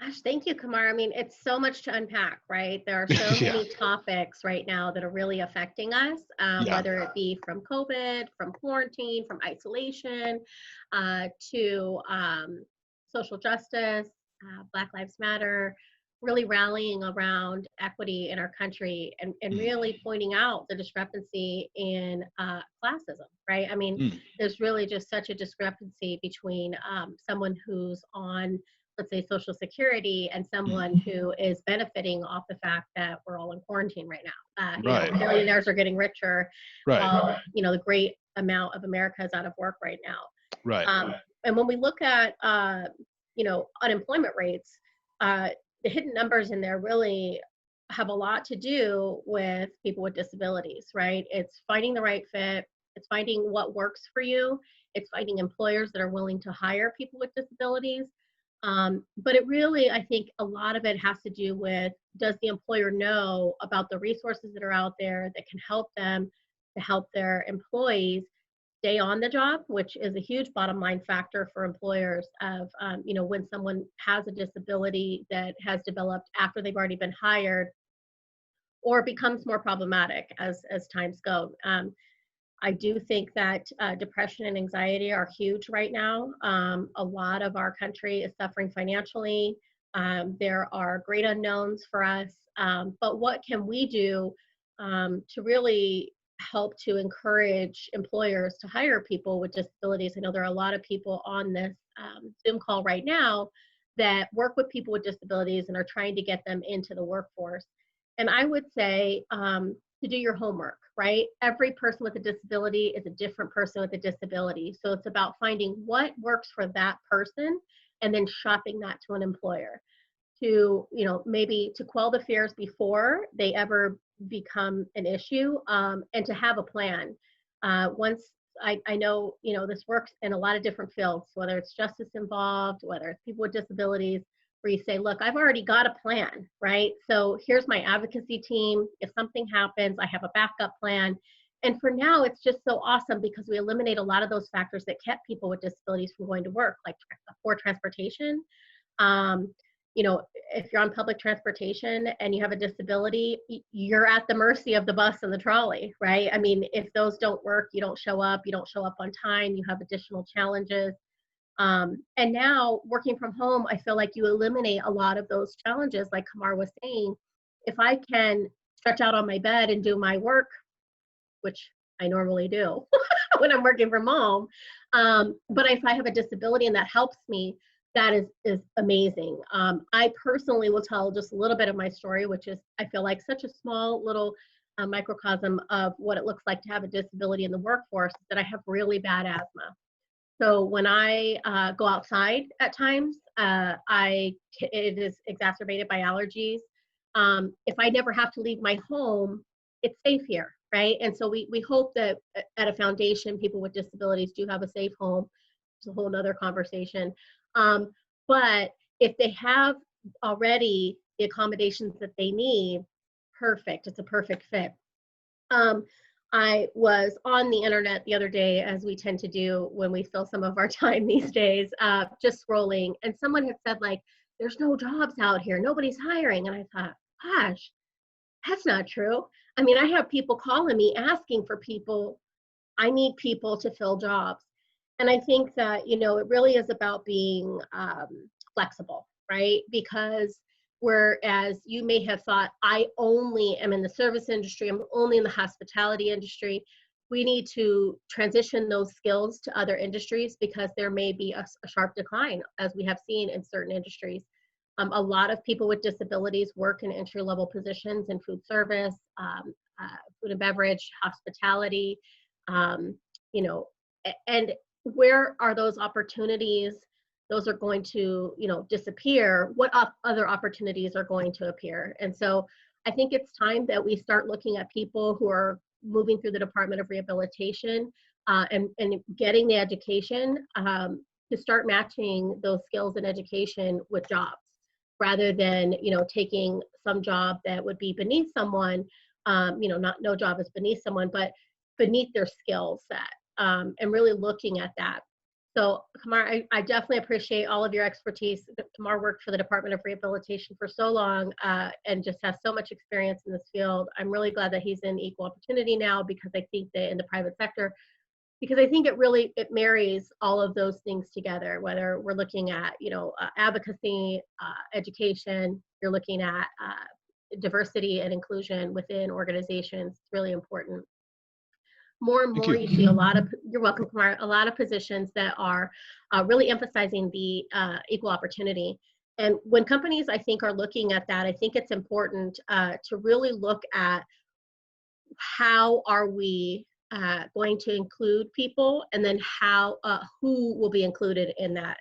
Gosh, thank you, Qumar. I mean, it's so much to unpack, right? There are so
Yeah.
many topics right now that are really affecting us,
Yeah.
whether it be from COVID, from quarantine, from isolation, to social justice, Black Lives Matter, really rallying around equity in our country, and really pointing out the discrepancy in classism, right? I mean, there's really just such a discrepancy between someone who's on, let's say, Social Security, and someone who is benefiting off the fact that we're all in quarantine right now.
Right.
Billionaires are getting richer,
Right.
while the great amount of America is out of work right now.
Right.
And when we look at unemployment rates, the hidden numbers in there really have a lot to do with people with disabilities, right? It's finding the right fit. It's finding what works for you. It's finding employers that are willing to hire people with disabilities. But it really, I think a lot of it has to do with, does the employer know about the resources that are out there that can help them to help their employees stay on the job, which is a huge bottom line factor for employers of, when someone has a disability that has developed after they've already been hired, or becomes more problematic as times go. I do think that depression and anxiety are huge right now. A lot of our country is suffering financially. There are great unknowns for us. But what can we do to really help to encourage employers to hire people with disabilities? I know there are a lot of people on this Zoom call right now that work with people with disabilities and are trying to get them into the workforce. And I would say, to do your homework, right? Every person with a disability is a different person with a disability. So it's about finding what works for that person and then shopping that to an employer to, maybe to quell the fears before they ever become an issue, and to have a plan. Once I know, this works in a lot of different fields, whether it's justice involved, whether it's people with disabilities, where you say, look, I've already got a plan, right? So here's my advocacy team. If something happens, I have a backup plan. And for now, it's just so awesome because we eliminate a lot of those factors that kept people with disabilities from going to work, like poor transportation. If you're on public transportation and you have a disability, you're at the mercy of the bus and the trolley, right? I mean, if those don't work, you don't show up on time, you have additional challenges. And now working from home, I feel like you eliminate a lot of those challenges. Like Qumar was saying, if I can stretch out on my bed and do my work, which I normally do when I'm working from home, but if I have a disability and that helps me, that is amazing. I personally will tell just a little bit of my story, which is, I feel like, such a small little microcosm of what it looks like to have a disability in the workforce, that I have really bad asthma. So when I go outside at times, it is exacerbated by allergies. If I never have to leave my home, it's safe here, right? And so we hope that at a foundation, people with disabilities do have a safe home. It's a whole nother conversation. But if they have already the accommodations that they need, perfect. It's a perfect fit. I was on the internet the other day, as we tend to do when we fill some of our time these days, just scrolling, and someone had said, like, there's no jobs out here, nobody's hiring. And I thought, gosh, that's not true. I mean, I have people calling me asking for people. I need people to fill jobs. And I think that, it really is about being flexible, right? Because whereas you may have thought, I only am in the service industry, I'm only in the hospitality industry, we need to transition those skills to other industries, because there may be a sharp decline, as we have seen in certain industries. A lot of people with disabilities work in entry-level positions in food service, food and beverage, hospitality, and where are those opportunities? Those are going to, disappear. What other opportunities are going to appear? And so I think it's time that we start looking at people who are moving through the Department of Rehabilitation and getting the education to start matching those skills and education with jobs, rather than, taking some job that would be beneath someone, no job is beneath someone, but beneath their skill set, and really looking at that. So Qumar, I definitely appreciate all of your expertise. Qumar worked for the Department of Rehabilitation for so long and just has so much experience in this field. I'm really glad that he's in equal opportunity now, because I think that in the private sector, because I think it marries all of those things together, whether we're looking at, advocacy, education, you're looking at diversity and inclusion within organizations. It's really important. More and more, you see a lot of, you're welcome, Qumar, a lot of positions that are really emphasizing the equal opportunity. And when companies, I think, are looking at that, I think it's important to really look at how are we going to include people, and then who will be included in that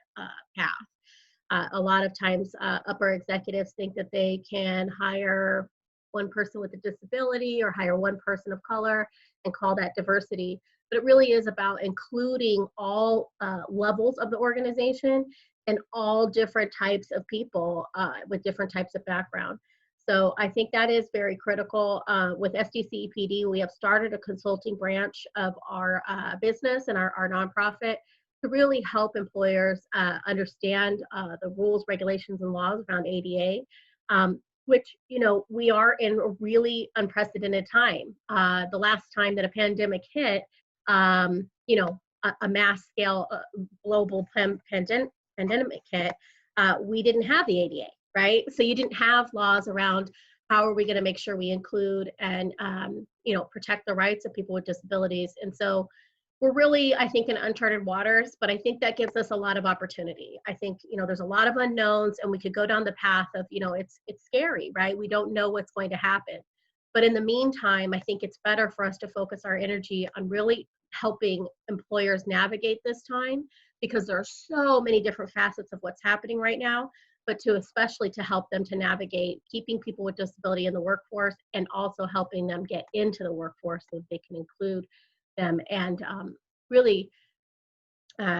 path. A lot of times upper executives think that they can hire one person with a disability or hire one person of color and call that diversity. But it really is about including all levels of the organization and all different types of people with different types of background. So I think that is very critical. With SDCEPD, we have started a consulting branch of our business and our nonprofit to really help employers understand the rules, regulations, and laws around ADA, which, we are in a really unprecedented time. The last time that a pandemic hit, a mass scale global pandemic hit, we didn't have the ADA, right? So you didn't have laws around how are we going to make sure we include and, protect the rights of people with disabilities. And so we're really, I think, in uncharted waters, but I think that gives us a lot of opportunity. I think, there's a lot of unknowns, and we could go down the path of, it's scary, right? We don't know what's going to happen. But in the meantime, I think it's better for us to focus our energy on really helping employers navigate this time, because there are so many different facets of what's happening right now, but to especially to help them to navigate keeping people with disability in the workforce, and also helping them get into the workforce so that they can include them. And really,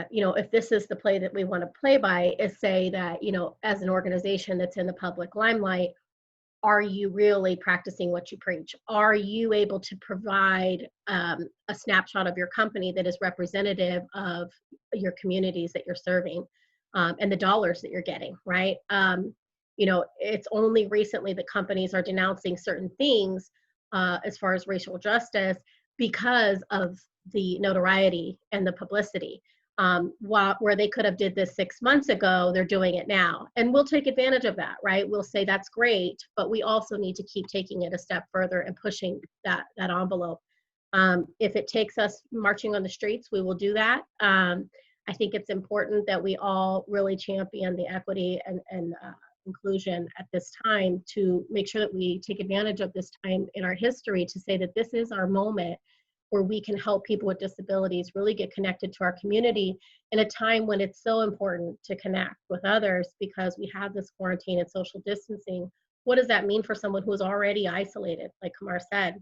you know, if this is the play that we want to play by, is say that, you know, as an organization that's in the public limelight, are you really practicing what you preach? Are you able to provide a snapshot of your company that is representative of your communities that you're serving, and the dollars that you're getting, right? You know, it's only recently that companies are denouncing certain things as far as racial justice because of the notoriety and the publicity. Where they could have did this 6 months ago, they're doing it now. And we'll take advantage of that, right? We'll say that's great, but we also need to keep taking it a step further and pushing that envelope. If it takes us marching on the streets, we will do that. I think it's important that we all really champion the equity and inclusion at this time, to make sure that we take advantage of this time in our history to say that this is our moment where we can help people with disabilities really get connected to our community in a time when it's so important to connect with others, because we have this quarantine and social distancing. What does that mean for someone who's already isolated, like Qumar said?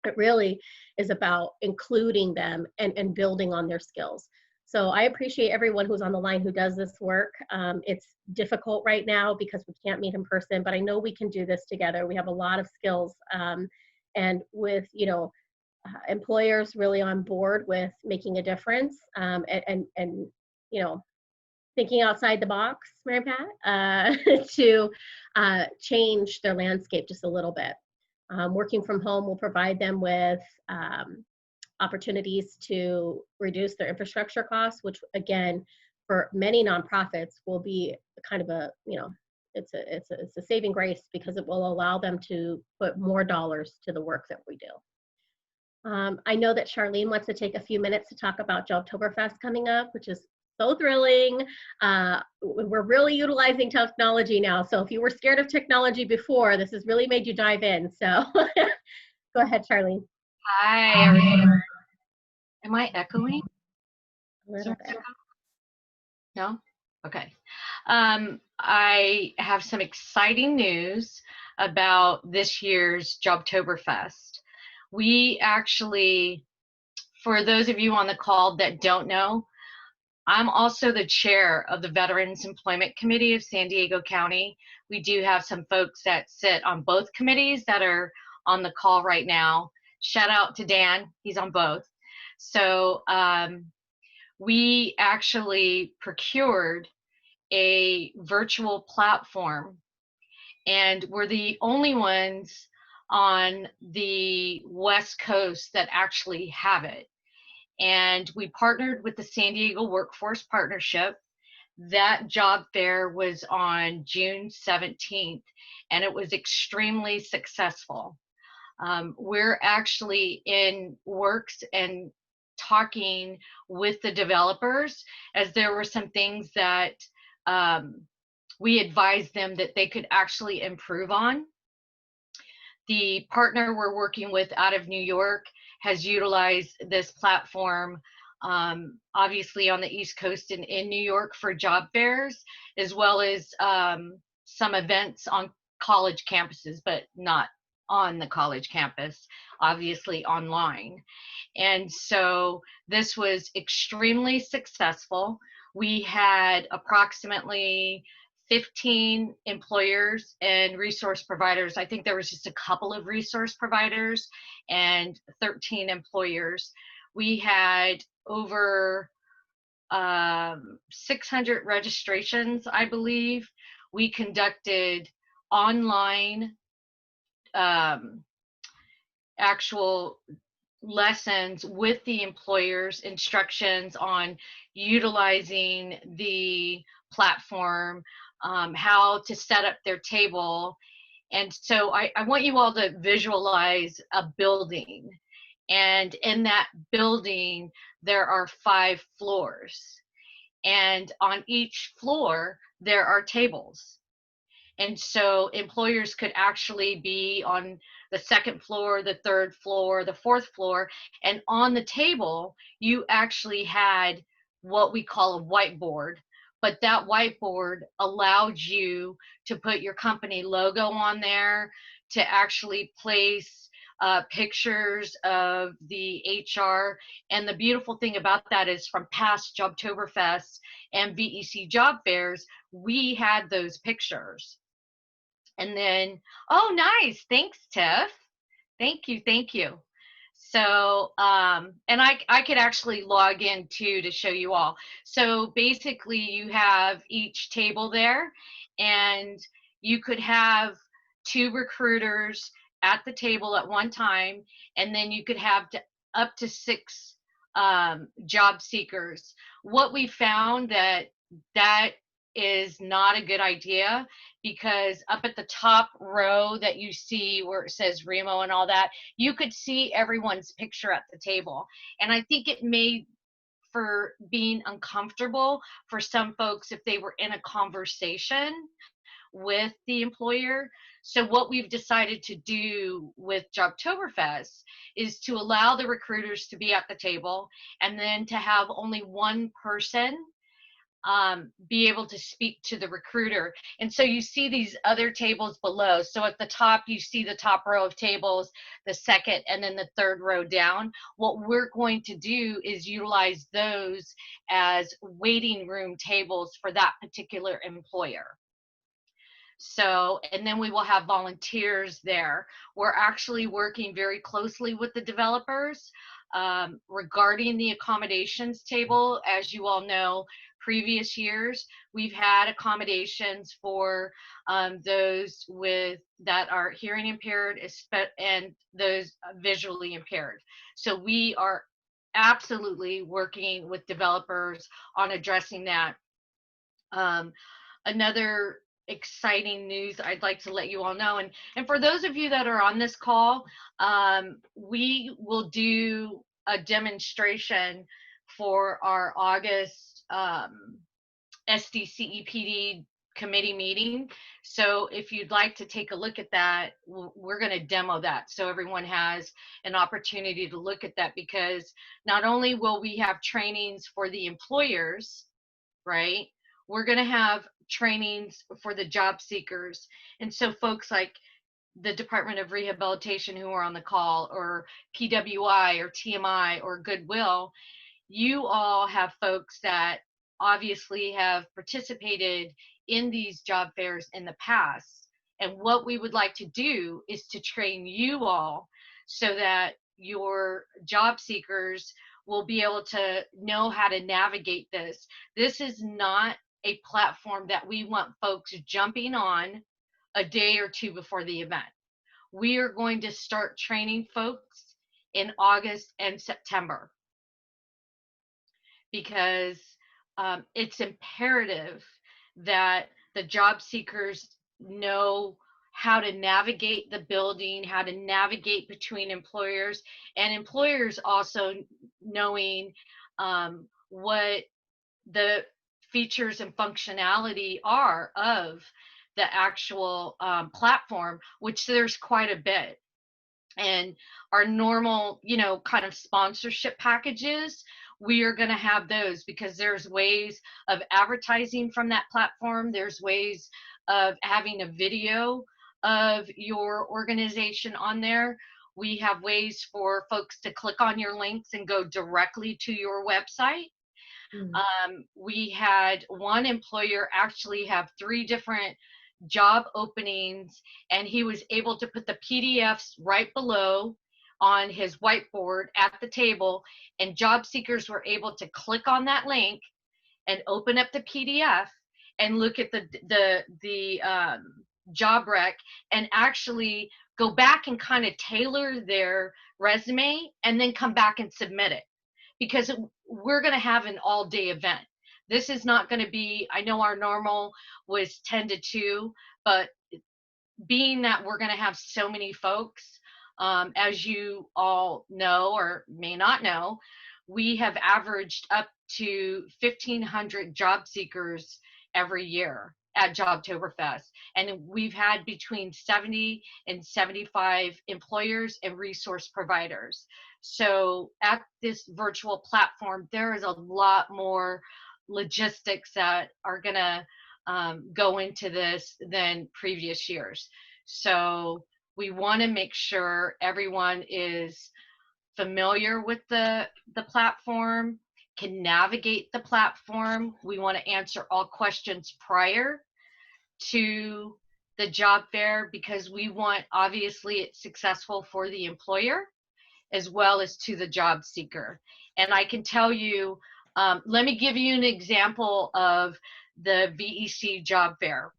It really is about including them and building on their skills. So I appreciate everyone who's on the line who does this work. It's difficult right now because we can't meet in person, but I know we can do this together. We have a lot of skills, and with, you know, employers really on board with making a difference, and you know, thinking outside the box, Mary Pat, to change their landscape just a little bit. Working from home will provide them with opportunities to reduce their infrastructure costs, which again, for many nonprofits will be kind of a, you know, it's a saving grace, because it will allow them to put more dollars to the work that we do. I know that Charlene wants to take a few minutes to talk about Jobtoberfest coming up, which is so thrilling. We're really utilizing technology now. So if you were scared of technology before, this has really made you dive in. So go ahead, Charlene.
Hi, everyone. Am I echoing?
A little bit.
No? Okay. I have some exciting news about this year's Jobtoberfest. We actually, for those of you on the call that don't know, I'm also the chair of the Veterans Employment Committee of San Diego County. We do have some folks that sit on both committees that are on the call right now. Shout out to Dan, he's on both. So we actually procured a virtual platform, and we're the only ones on the West Coast that actually have it. And we partnered with the San Diego Workforce Partnership. That job fair was on June 17th, and it was extremely successful. We're actually in works and talking with the developers, as there were some things that we advised them that they could actually improve on. The partner we're working with out of New York has utilized this platform, obviously on the East Coast and in New York, for job fairs, as well as some events on college campuses, but not on the college campus, obviously online. And so this was extremely successful. We had approximately 15 employers and resource providers. I think there was just a couple of resource providers and 13 employers. We had over 600 registrations, I believe. We conducted online actual lessons with the employers, instructions on utilizing the platform, how to set up their table. And so I want you all to visualize a building. And in that building, there are 5 floors. And on each floor, there are tables. And so employers could actually be on the second floor, the third floor, the fourth floor, and on the table, you actually had what we call a whiteboard. But that whiteboard allowed you to put your company logo on there, to actually place pictures of the HR. And the beautiful thing about that is from past Jobtoberfest and VEC job fairs, we had those pictures. And then, oh, nice. Thanks, Tiff. Thank you. Thank you. So, and I could actually log in too to show you all. So basically you have each table there, and you could have 2 recruiters at the table at one time, and then you could have up to 6 job seekers. What we found that is not a good idea, because up at the top row that you see where it says Remo and all that, you could see everyone's picture at the table. And I think it made for being uncomfortable for some folks if they were in a conversation with the employer. So what we've decided to do with Jobtoberfest is to allow the recruiters to be at the table, and then to have only one person be able to speak to the recruiter. And so you see these other tables below. So at the top, you see the top row of tables, the second, and then the third row down. What we're going to do is utilize those as waiting room tables for that particular employer. So, and then we will have volunteers there. We're actually working very closely with the developers regarding the accommodations table. As you all know, previous years, we've had accommodations for those that are hearing impaired and those visually impaired. So we are absolutely working with developers on addressing that. Another exciting news I'd like to let you all know, and for those of you that are on this call, we will do a demonstration for our August SDCEPD committee meeting. So if you'd like to take a look at that, we're going to demo that so everyone has an opportunity to look at that, because not only will we have trainings for the employers, right? We're going to have trainings for the job seekers. And so folks like the Department of Rehabilitation who are on the call, or PWI or TMI or Goodwill, you all have folks that obviously have participated in these job fairs in the past. And what we would like to do is to train you all so that your job seekers will be able to know how to navigate this. This is not a platform that we want folks jumping on a day or two before the event. We are going to start training folks in August and September, because it's imperative that the job seekers know how to navigate the building, how to navigate between employers, and employers also knowing what the features and functionality are of the actual platform, which there's quite a bit. And our normal, kind of sponsorship packages, we are going to have those, because there's ways of advertising from that platform. There's ways of having a video of your organization on there. We have ways for folks to click on your links and go directly to your website. We had one employer actually have 3 different job openings, and he was able to put the PDFs right below on his whiteboard at the table, and job seekers were able to click on that link and open up the PDF and look at the job rec, and actually go back and kind of tailor their resume and then come back and submit it, because we're going to have an all-day event. This is not going to be, I know our normal was 10 to 2, but being that we're going to have so many folks, as you all know or may not know, we have averaged up to 1,500 job seekers every year. at Jobtoberfest. And we've had between 70 and 75 employers and resource providers. So at this virtual platform, there is a lot more logistics that are going to go into this than previous years. So we want to make sure everyone is familiar with the platform, can navigate the platform. We want to answer all questions prior to the job fair, because we want, obviously, it's successful for the employer as well as to the job seeker. And I can tell you, let me give you an example of the VEC job fair.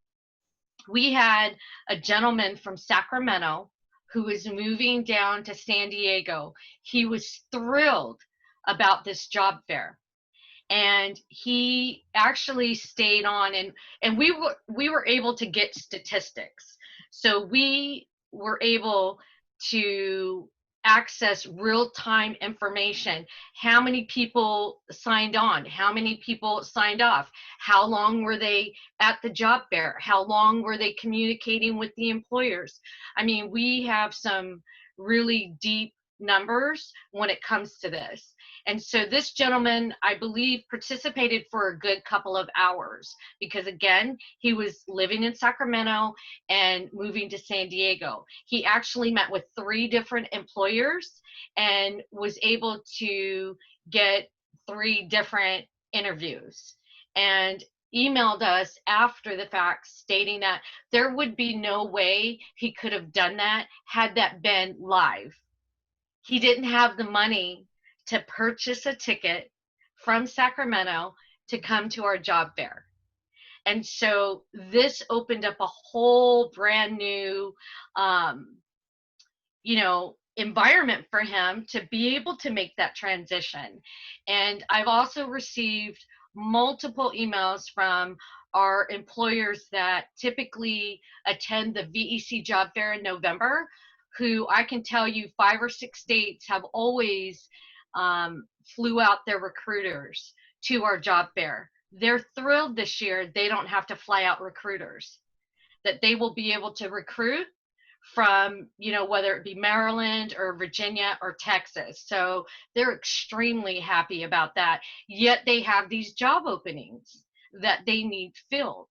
We had a gentleman from Sacramento who was moving down to San Diego. He was thrilled about this job fair. And he actually stayed on, and we were able to get statistics. So we were able to access real-time information. How many people signed on? How many people signed off? How long were they at the job fair? How long were they communicating with the employers? I mean, we have some really deep numbers when it comes to this. And so this gentleman, I believe, participated for a good couple of hours because, again, he was living in Sacramento and moving to San Diego. He actually met with 3 different employers and was able to get 3 different interviews, and emailed us after the fact stating that there would be no way he could have done that had that been live. He didn't have the money to purchase a ticket from Sacramento to come to our job fair. And so this opened up a whole brand new, environment for him to be able to make that transition. And I've also received multiple emails from our employers that typically attend the VEC job fair in November, who I can tell you 5 or 6 states have always flew out their recruiters to our job fair. They're thrilled this year they don't have to fly out recruiters, that they will be able to recruit from, whether it be Maryland or Virginia or Texas. So they're extremely happy about that. Yet they have these job openings that they need filled.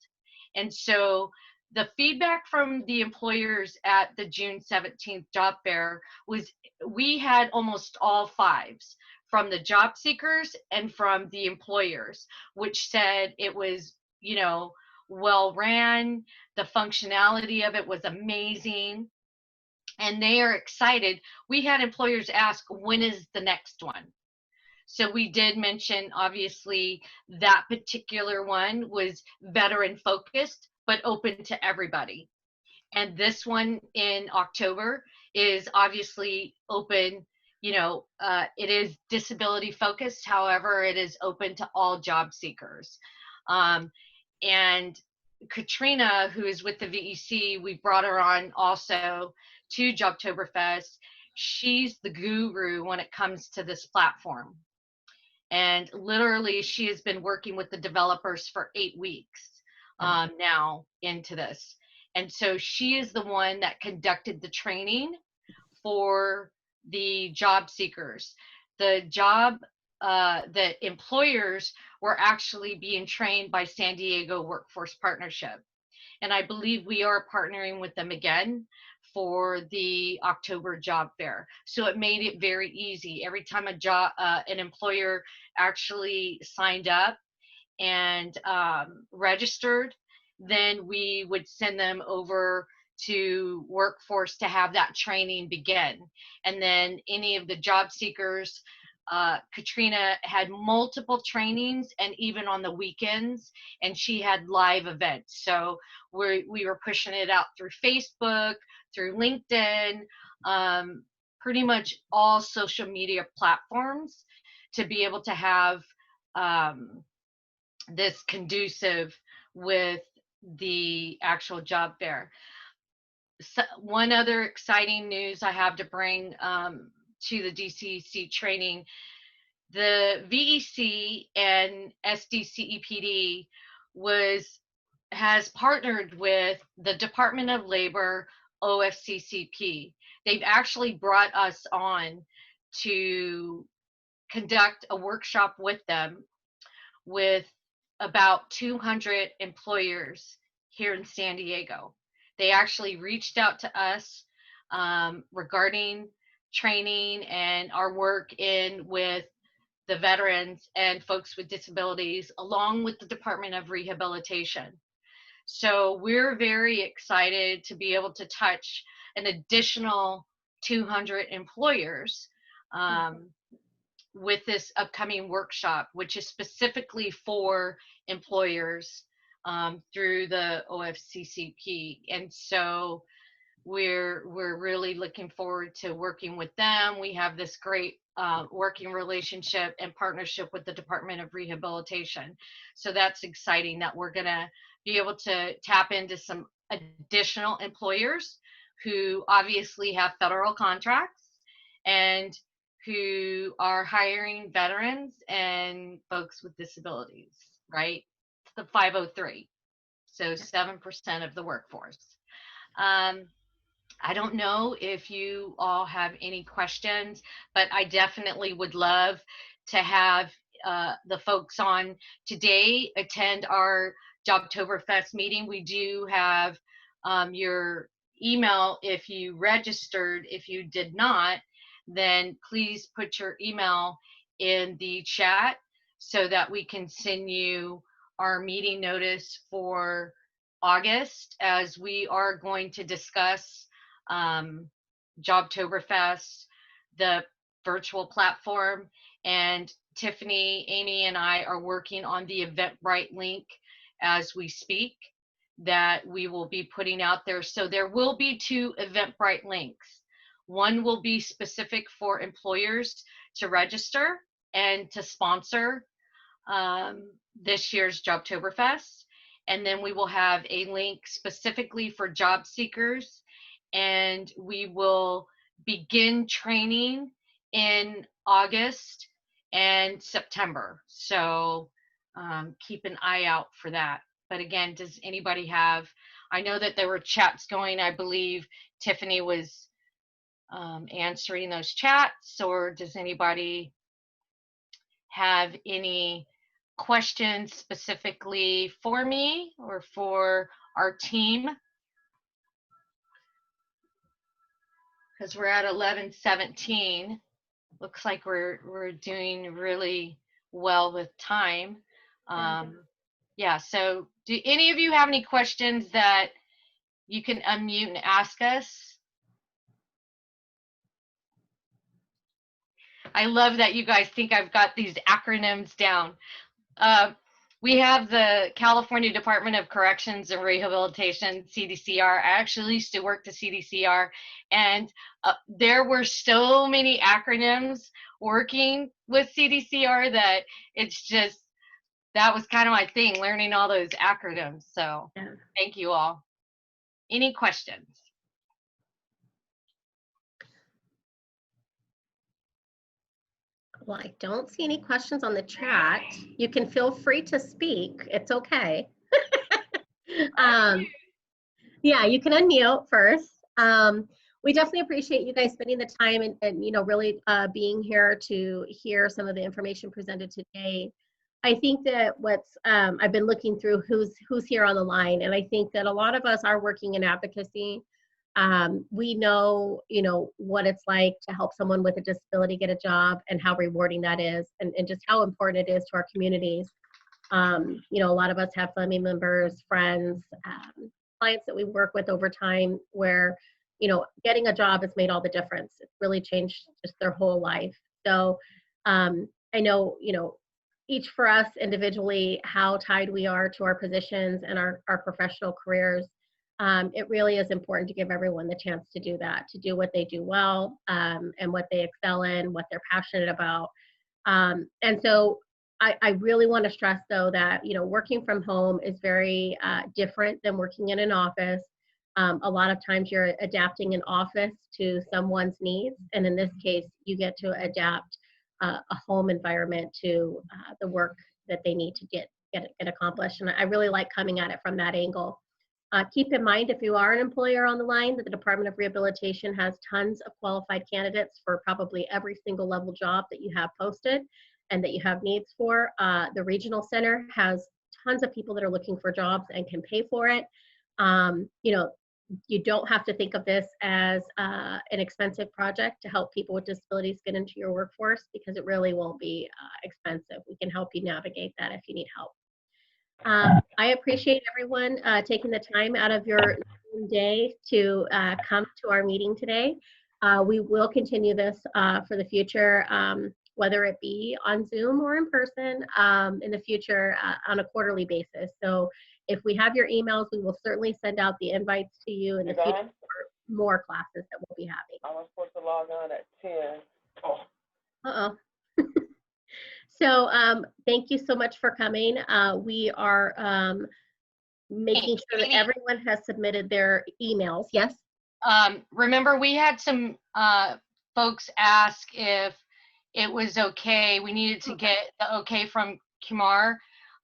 And so the feedback from the employers at the June 17th job fair was we had almost all 5s from the job seekers and from the employers, which said it was, well ran, the functionality of it was amazing, and they are excited. We had employers ask, when is the next one? So we did mention, obviously, that particular one was veteran focused, but open to everybody. And this one in October is obviously open, it is disability focused. However, it is open to all job seekers. And Katrina, who is with the VEC, we brought her on also to Jobtoberfest. She's the guru when it comes to this platform. And literally, she has been working with the developers for 8 weeks now into this. And so she is the one that conducted the training for the job seekers. The employers were actually being trained by San Diego Workforce Partnership. And I believe we are partnering with them again for the October job fair. So it made it very easy. Every time an employer actually signed up and registered, then we would send them over to Workforce to have that training begin. And then any of the job seekers, Katrina had multiple trainings, and even on the weekends, and she had live events. So we were pushing it out through Facebook, through LinkedIn, pretty much all social media platforms to be able to have this conducive with the actual job fair. So one other exciting news I have to bring to the DCC training, the VEC and SDCEPD was has partnered with the Department of Labor OFCCP. They've actually brought us on to conduct a workshop with them with about 200 employers here in San Diego. They actually reached out to us regarding training and our work in with the veterans and folks with disabilities, along with the Department of Rehabilitation. So we're very excited to be able to touch an additional 200 employers with this upcoming workshop, which is specifically for employers through the OFCCP. And so we're really looking forward to working with them. We have this great working relationship and partnership with the Department of Rehabilitation. So that's exciting that we're gonna be able to tap into some additional employers who obviously have federal contracts and who are hiring veterans and folks with disabilities, right? It's the 503, so 7% of the workforce. I don't know if you all have any questions, but I definitely would love to have the folks on today attend our Jobtoberfest meeting. We do have your email if you registered. If you did not, then please put your email in the chat so that we can send you our meeting notice for August, as we are going to discuss Jobtoberfest, the virtual platform, and Tiffany, Amy, and I are working on the Eventbrite link as we speak that we will be putting out there. So there will be 2 Eventbrite links. One will be specific for employers to register and to sponsor this year's Jobtoberfest. And then we will have a link specifically for job seekers, and we will begin training in August and September. So keep an eye out for that. But again, does anybody have, I know that there were chats going, I believe Tiffany was answering those chats, or does anybody have any questions specifically for me or for our team? Because we're at 11:17. Looks like we're doing really well with time. Yeah, so do any of you have any questions that you can unmute and ask us? I love that you guys think I've got these acronyms down. We have the California Department of Corrections and Rehabilitation, CDCR. I actually used to work to CDCR, and there were so many acronyms working with CDCR that it's just, that was kind of my thing, learning all those acronyms. So Thank you all. Any questions?
Well, I don't see any questions on the chat. You can feel free to speak. It's okay. Yeah, you can unmute first. We definitely appreciate you guys spending the time and you know, really being here to hear some of the information presented today. I think that what's I've been looking through who's here on the line, and I think that a lot of us are working in advocacy. We know, you know, what it's like to help someone with a disability get a job and how rewarding that is, and just how important it is to our communities. You know, a lot of us have family members, friends, clients that we work with over time where, you know, getting a job has made all the difference. It's really changed just their whole life. So I know, you know, each for us individually, how tied we are to our positions and our professional careers. It really is important to give everyone the chance to do that, to do what they do well, and what they excel in, what they're passionate about. And so I really want to stress, though, that, you know, working from home is very different than working in an office. A lot of times you're adapting an office to someone's needs, and in this case, you get to adapt a home environment to the work that they need to get get accomplished. And I really like coming at it from that angle. Keep in mind, if you are an employer on the line, that the Department of Rehabilitation has tons of qualified candidates for probably every single level job that you have posted and that you have needs for. The Regional Center has tons of people that are looking for jobs and can pay for it. You know, you don't have to think of this as an expensive project to help people with disabilities get into your workforce, because it really won't be expensive. We can help you navigate that if you need help. I appreciate everyone taking the time out of your day to come to our meeting today. We will continue this for the future, whether it be on Zoom or in person in the future on a quarterly basis. So if we have your emails, we will certainly send out the invites to you in the future for more classes that we'll be having.
I was supposed to log on at 10. Oh.
Uh-oh. So thank you so much for coming. We are making sure that everyone has submitted their emails. Yes?
Remember, we had some folks ask if it was okay. We needed to get the okay from Qumar.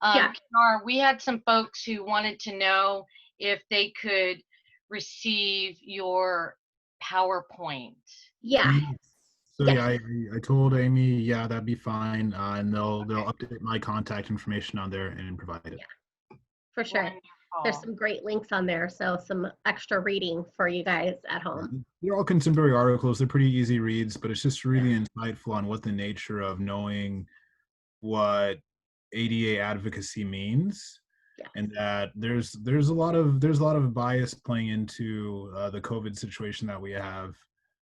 Yeah.
Qumar, we had some folks who wanted to know if they could receive your PowerPoint.
Yeah.
So
yes.
yeah, I told Amy, yeah, that'd be fine, and they'll update my contact information on there and provide it.
Yeah, for sure.
Wonderful.
There's some great links on there, so some extra reading for you guys at home.
They're all contemporary articles. They're pretty easy reads, but it's just really insightful on what the nature of knowing what ADA advocacy means, and that there's a lot of bias playing into the COVID situation that we have.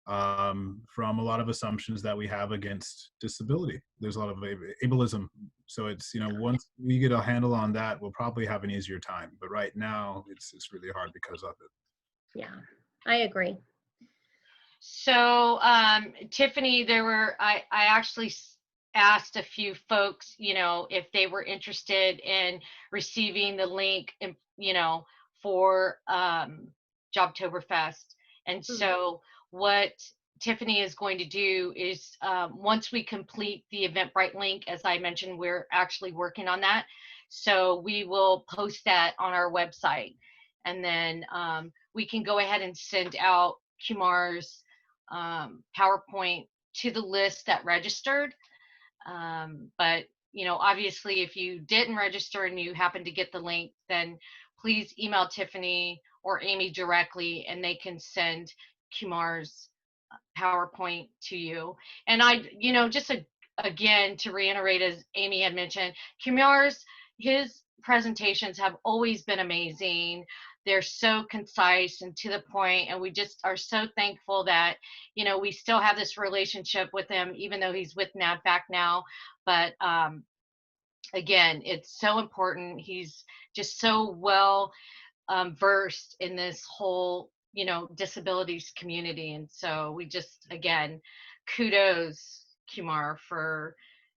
From a lot of assumptions that we have against disability. There's a lot of ableism. So it's, you know, once we get a handle on that, we'll probably have an easier time. But right now, it's really hard because of it.
Yeah, I agree.
So Tiffany, I actually asked a few folks, you know, if they were interested in receiving the link, you know, for Jobtoberfest. And so what Tiffany is going to do is once we complete the Eventbrite link, as I mentioned, we're actually working on that. So we will post that on our website. And then we can go ahead and send out Qumar's PowerPoint to the list that registered. But, you know, obviously, if you didn't register and you happen to get the link, then please email Tiffany or Amy directly, and they can send Qumar's PowerPoint to you. And you know, just again, to reiterate, as Amy had mentioned, his presentations have always been amazing. They're so concise and to the point, and we just are so thankful that, you know, we still have this relationship with him, even though he's with NAVFAC now. But again, it's so important. He's just so well versed in this whole, you know, disabilities community. And so we just, again, kudos, Qumar, for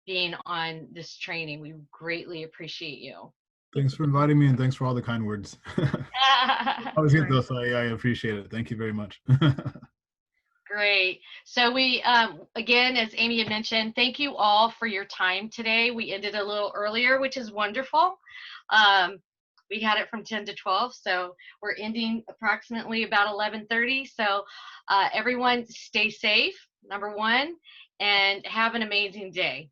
being on this training. We greatly appreciate you.
Thanks for inviting me, and thanks for all the kind words. I was good though, so I appreciate it. Thank you very much.
Great. So we, again, as Amy had mentioned, thank you all for your time today. We ended a little earlier, which is wonderful. We had it from 10 to 12, so we're ending approximately about 11:30. So everyone stay safe, number one, and have an amazing day.